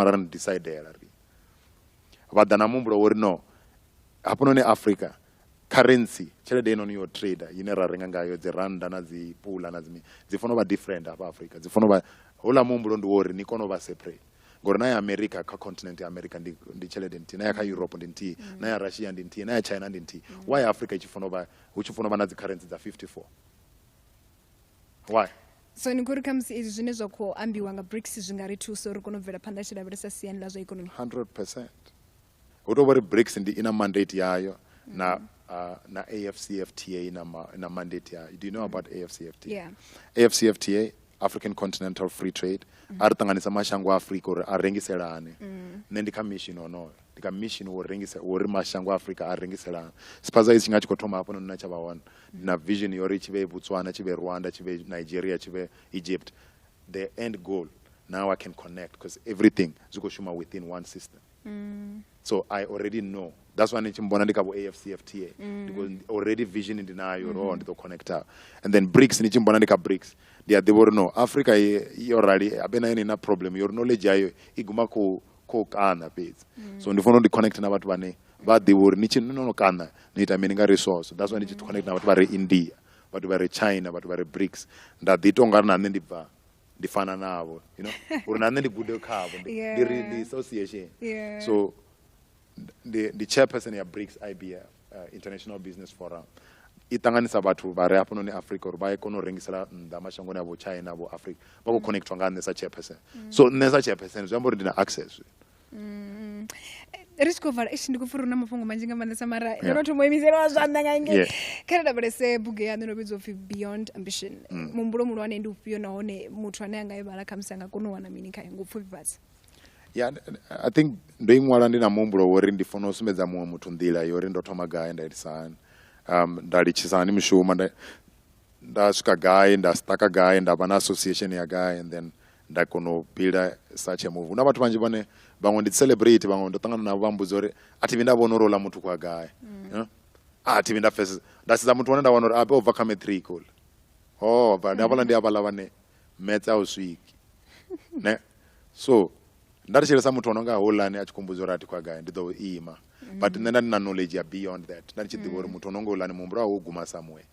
ra decidela ri vha ḓa na muhumbulo wo ri no hafhanoni Africa currency tshelede ino yo trader ine ra renga ngayo dzi randa na dzi pula na dzi fano vha different hafha Africa dzi fano vha hola muhumbulo ndi wo ri ni kono vha separate ngori na ya America kha continent ya America ndi tshelede nthihi na ya kha Europe ndi nthihi na ya Russia ndi nthihi na ya China ndi nthihi why Africa hu tshi fano vha na dzi currency dza 54 why so ni kuri khamsi izwi zwine zwa khou ambiwa nga BRICS zwi nga ri thusa uri kono bvela phanḓa tshi lavhelesa siani ḽa zwa economy 100% hu tou vha ri BRICS ndi ina mandate yayo na AFCFTA na mandate yayo do you know about AFCFTA yeah AFCFTA African Continental Free Trade ari ṱanganisa mashango a Afrika uri a rengiselane nṋe ndi kha mission onoyo ndi kha mission wo rengisa uri mashango a Afrika a rengiselane spaza itshi nga tshi khou thoma hafho nona tsha vha wana na vision yori tshi vhe Botswana tshi vhe Rwanda tshi vhe Nigeria tshi vhe Egypt the end goal now I can connect because everything zwi khou shuma within one system so I already know that's why ndi chimbona ndi kha bo AFCFTA because already vision ndinayo ro ndi to connect up and then BRICS ndi chimbona ndi kha BRICS ndi adi bori no Africa yo rali abena ina problem your knowledge yayo iguma ko kana fhedzi so ndifuna ndi connect na vhathu vhane vha ḓivha uri ni tshi no kana ni ita mini nga resource that's why ndi tshi connect na vhathu vha re India vhathu vha re China vhathu vha re BRICS nda ḓi tonga na nṋe ndi bva ndi fana navho you know uri na nṋe ndi gude khavho ndi association so the chairperson ya BRICS IBF International Business Forum i ṱanganisa vhathu vha re hafha noni Africa uri vha kone u rengisela nnḓa mashangoni avo China avo Africa vha khou connectwa nga nṋe sa chairperson so nṋe sa chairperson zwi amba uri ndi na access ri tshi khou vala ndi khou pfha uri na mafhungo manzhi nga maanḓesa mara ndo no thoma u imisela zwanḓa nga ngei kha ri lavhelese bugu yaṋu no vhidzwa upfi Beyond Ambition muhumbulo muhulwane ndi ufhio nahone muthu ane anga i vhala khamusi anga kona u wana mini khayo nga upfhi fhasi yeah I think ndo i ṅwala ndi na muhumbulo wori ndi funa u sumbedza muṅwe muthu nḓila yori ndo thoma gai nda itisa hani nda litshisa hani mishumo nda swika gai nda staka gai nda vha na association ya gai and then nda kona u builda such a move na vhathu vhanzhi vhane vhaṅwe ndi celebrate vhaṅwe ndo ṱangana navho vha mbudza uri a thi vhi nda vhona uri ola muthu kwa gai a thi vhi nda pfesesa nda sedza muthu wane nda wana uri abe ubva kha matric ola ndi havhaḽa ndi havhaḽa vhane maths a u swiki ne so nda ri tshelesa muthu ono nga holani a tshi khou mbudza uri a thi kwa gai ndi ḓo ima but nṋe nda ndi na knowledge ya beyond that nda ndi tshi ḓivha uri muthu ononga uḽani muhumbulo wawe u guma somewhere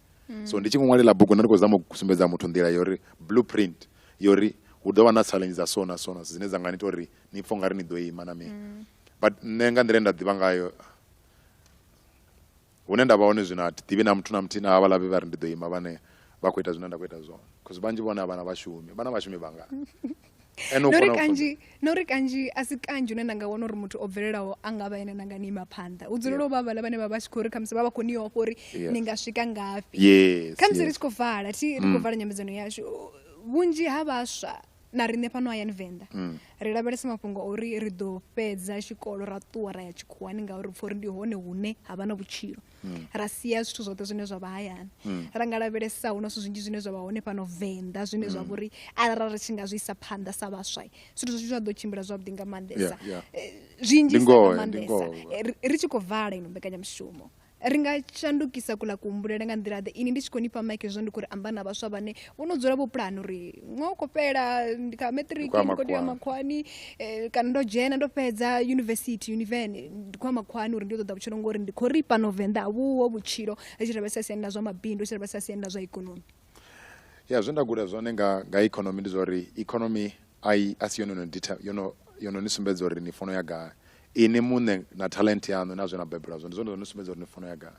so ndi tshi ṅwalela bugu nda ndi khou zama u sumbedza muthu nḓila yori blueprint yori hu ḓo vha na challenge dza so na so na zwine dza nga ita uri ni pfha ungari ni ḓo ima na mini but nṋe nga nḓila nda ḓivha ngayo hune nda vha hone zwino a thi ḓivhi na muthu na muthihi na havhaḽa vhe vha ri ndi ḓo ima vhane vha khou ita zwine nda khou ita zwone because vhanzhi vhone vhana vhashumi vhanga nori kanzhi a si kanzhi une nanga wana uri muthu o bvelelaho a nga vha ene nanga ni ima phanḓa u dzulela u vha vhaḽa vhane vha vha tshi khou ri khamusi vha vha khou ni ofha uri ni nga swika ngafhi khamusi ri tshi khou vala ri khou vala nyambedzano yashu vhunzhi ha vhaswa na riṋe fhano hayani venḓa ri lavhelesa mafhungo uri ri ḓo fhedza tshikolo ra ṱuwa ra ya tshikhuwani ngauri pfha uri ndi hone hune ha vha na vhutshilo ra sia zwithu zwoṱhe zwine zwa vha hayani ra nga lavhelesa hu na zwithu zwinzhi zwine zwa vha hone fhano venḓa zwine zwa vha uri arali ri tshi nga zwi isa phanḓa sa vhaswa zwithu zwashu zwa ḓo tshimbila zwavhuḓi nga maanḓesa zwinzhi sa nga maanḓesa ri tshi khou vala ino mbekanyamushumo ri nga shandukisa kula kuhumbulele nga nḓila ḓe ini ndi tshi khou nifha maike zwo ndi khou ri amba na vhaswa vhane vho no dzula vho pulani uri ṅwaha u khou fhela ndi kha matric ndi khou tea makhwani kana ndo dzhena ndo fhedza university univeni ndi khou ya makhwani uri ndi ḓo ḓa vhutshilo ngori ndi khou ri fhano venḓa vhuho vhutshilo ri tshi lavhelesa siani ḽa zwa mabindu ri tshi lavhelesa siani ḽa zwa ikonomi zwe nda guda zwone nga ikonomi ndi zwa uri ikonomi a si yo no ni sumbedza uri ni fono ya gai ini muṋe na talent yanu na zwe na bebela zwone zwone no sumbedza uri ni fono ya gai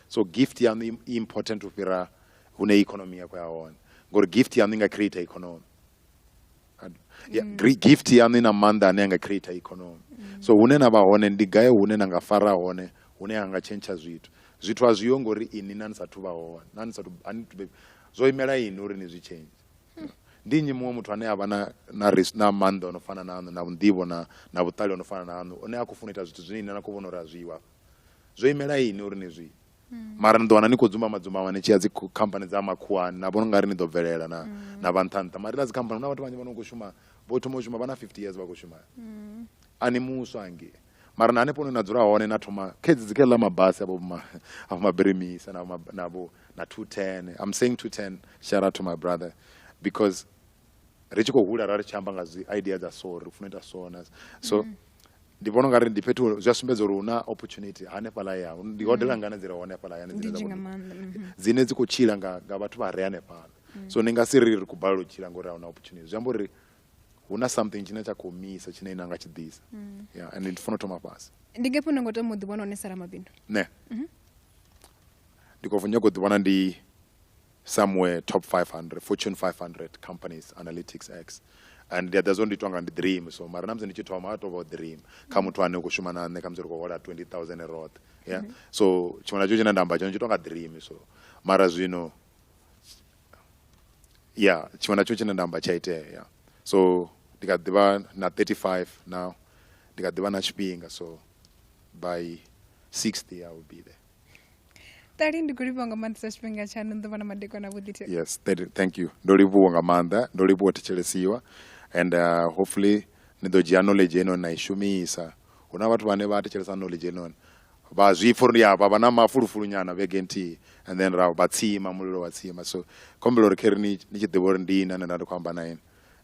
so gift yanu i important u fhira hune ikonomi yako ya hone ngori gift yanu i nga create ikonomi gift yanu ina maanḓa ane anga create ikonomi so hune na vha hone ndi gai hune na nga fara hone hune ha nga tshentsha zwithu a zwiyo ngori ini na ni sathu vha hone zwo imela ini uri ni zwi change ndi nnyi muṅwe muthu ane a vha na maanḓa ono fana nanu na nḓivho na vhuṱali ono fana nanu one a khou funa ita zwithu zwine ine na khou vhona uri a zwiwa zwo imela ini uri ni zwi mara ni ḓo wana ni khou dzumama ni tshi ya dzi khamphani dza makhuwani na vhona ungari ni ḓo bvelela na vha nṱha mara ila dzi khamphani na vhathu vhanzhi vhano khou shuma vho thoma u shuma vha na 50 years vha khou shuma ani muswa hange mara na hanefho na dzula hone na thoma khedzi dzikela mabasi abo mabiremisa na 210 I'm saying 210 shout out to my brother because ri tshi khou hula ra ri tshi amba nga dzi idea dza so ri funa ita sona so ndi vhona ungari ndi fhethu zwi a sumbedza uri una opportunity hanefhaḽa yau ndi hodela ngana dzi re hanefhaḽa yani dzine dzi khou tshila nga vhathu vha re hanefhaḽa so ni nga si ri khou balelwa u tshila ngori a una opportunity zwi amba uri huna something tshine tsha khou misa tshine ina nga tshi ḓisa and ndi funa u thoma fhasi ndi ngepo na ngo tama u ḓivhona hone sa Ramabindu ne ndi khou nyanga u ḓivhona ndi somewhere top 500 Fortune 500 companies analytics x and there's only twanga ndi dream so mara namze ndi tshi thoma a tovha dream kha muthu ane u khou shuma na nṋe kha mudzi ri khou hola 20,000 a roth so tshimwana tsho tshine nda amba tshone tshi tonga dream so mara zwino tshimwana tsho tshine nda amba tsha itea so ndi kha ḓivha na 35 now ndi kha ḓivha na tshifhinga so by 60 I will be there. Tali ndi kulivhuwa nga maanḓa tshifhinga tshanu ndo vha na madekwana vhuḓi. Yes, thank you. Ndo livhuwa nga maanḓa, ndo livhuwa thetshelesiwa and hopefully ni ḓo dzhia knowledge eno na i shumisa. Huna vhathu vhane vha thetshelesa knowledge eno vha zwipfa uri vha na mafulufulu nyana vhege nthihi and then vha tsima mulilo wa tsima so kombela uri khere ni tshi ḓivha uri ndi ina nda ndi khou amba na ine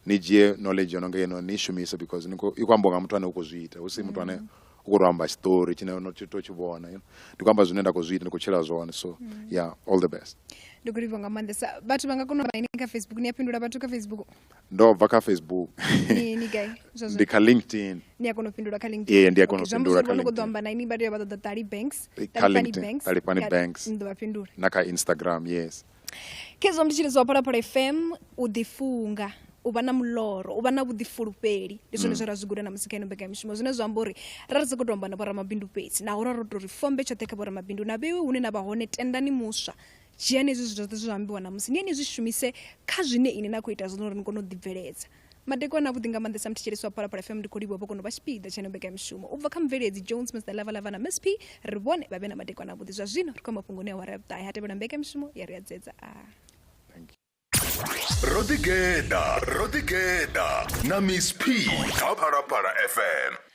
ni dzhie knowledge eno nga eno ni shumisa because i khou amba nga muthu ane u khou zwi ita hu si muthu ane u khou amba story tshine no to tshi vhona ndi khou amba zwine nda khou zwi ita ndi khou tshila zwone so all the best. Ndi kulivhuwa nga maanḓesa vhathu vha nga kona u vha kha Facebook ni a fhindula vhathu kha Facebook ndo bva kha Facebook ni gai ndi kha LinkedIn ni a kona u fhindula kha LinkedIn ndi a kona u fhindula kha LinkedIn ndo amba na ini vha tea vha ṱoḓa Talifhani Banks ndo vha fhindula na kha Instagram yes kezo mtshilizo wa Phalaphala FM u ḓifunga u vha na muloro u vha na vhuḓifulufheli ndi zwone zwe ra zwi guda na musi kha ino mbekanyamushumo zwine zwa amba uri ra ri sa khou tou amba na vhoramabindu fhedzi naho ra ro tou ri fombe tshoṱhe kha vhoramabindu na vhewe hune na vha hone tendani muswa dzhiani hezwi zwithu zwoṱhe zwo ambiwa na musi ni ani zwi shumise kha zwine ine na khou ita zwino uri ni kone u ḓibveledza madekwana a vhuḓi nga maanḓesa mthetshelesi wa Phalaphala FM ndi khou livhuwa vho kona u vha tshipiḓa tsha ino mbekanyamushumo u bva kha mveledzi Jones Mr Lava na Miss P ri vhone vha vhe na madekwana a vhuḓi zwa zwino ri khou mafhungoni a wara vhuṱahi ha tevhela mbekanyamushumo ya ri a dzedza Ridigeda na Miss P kha Phalaphala FM.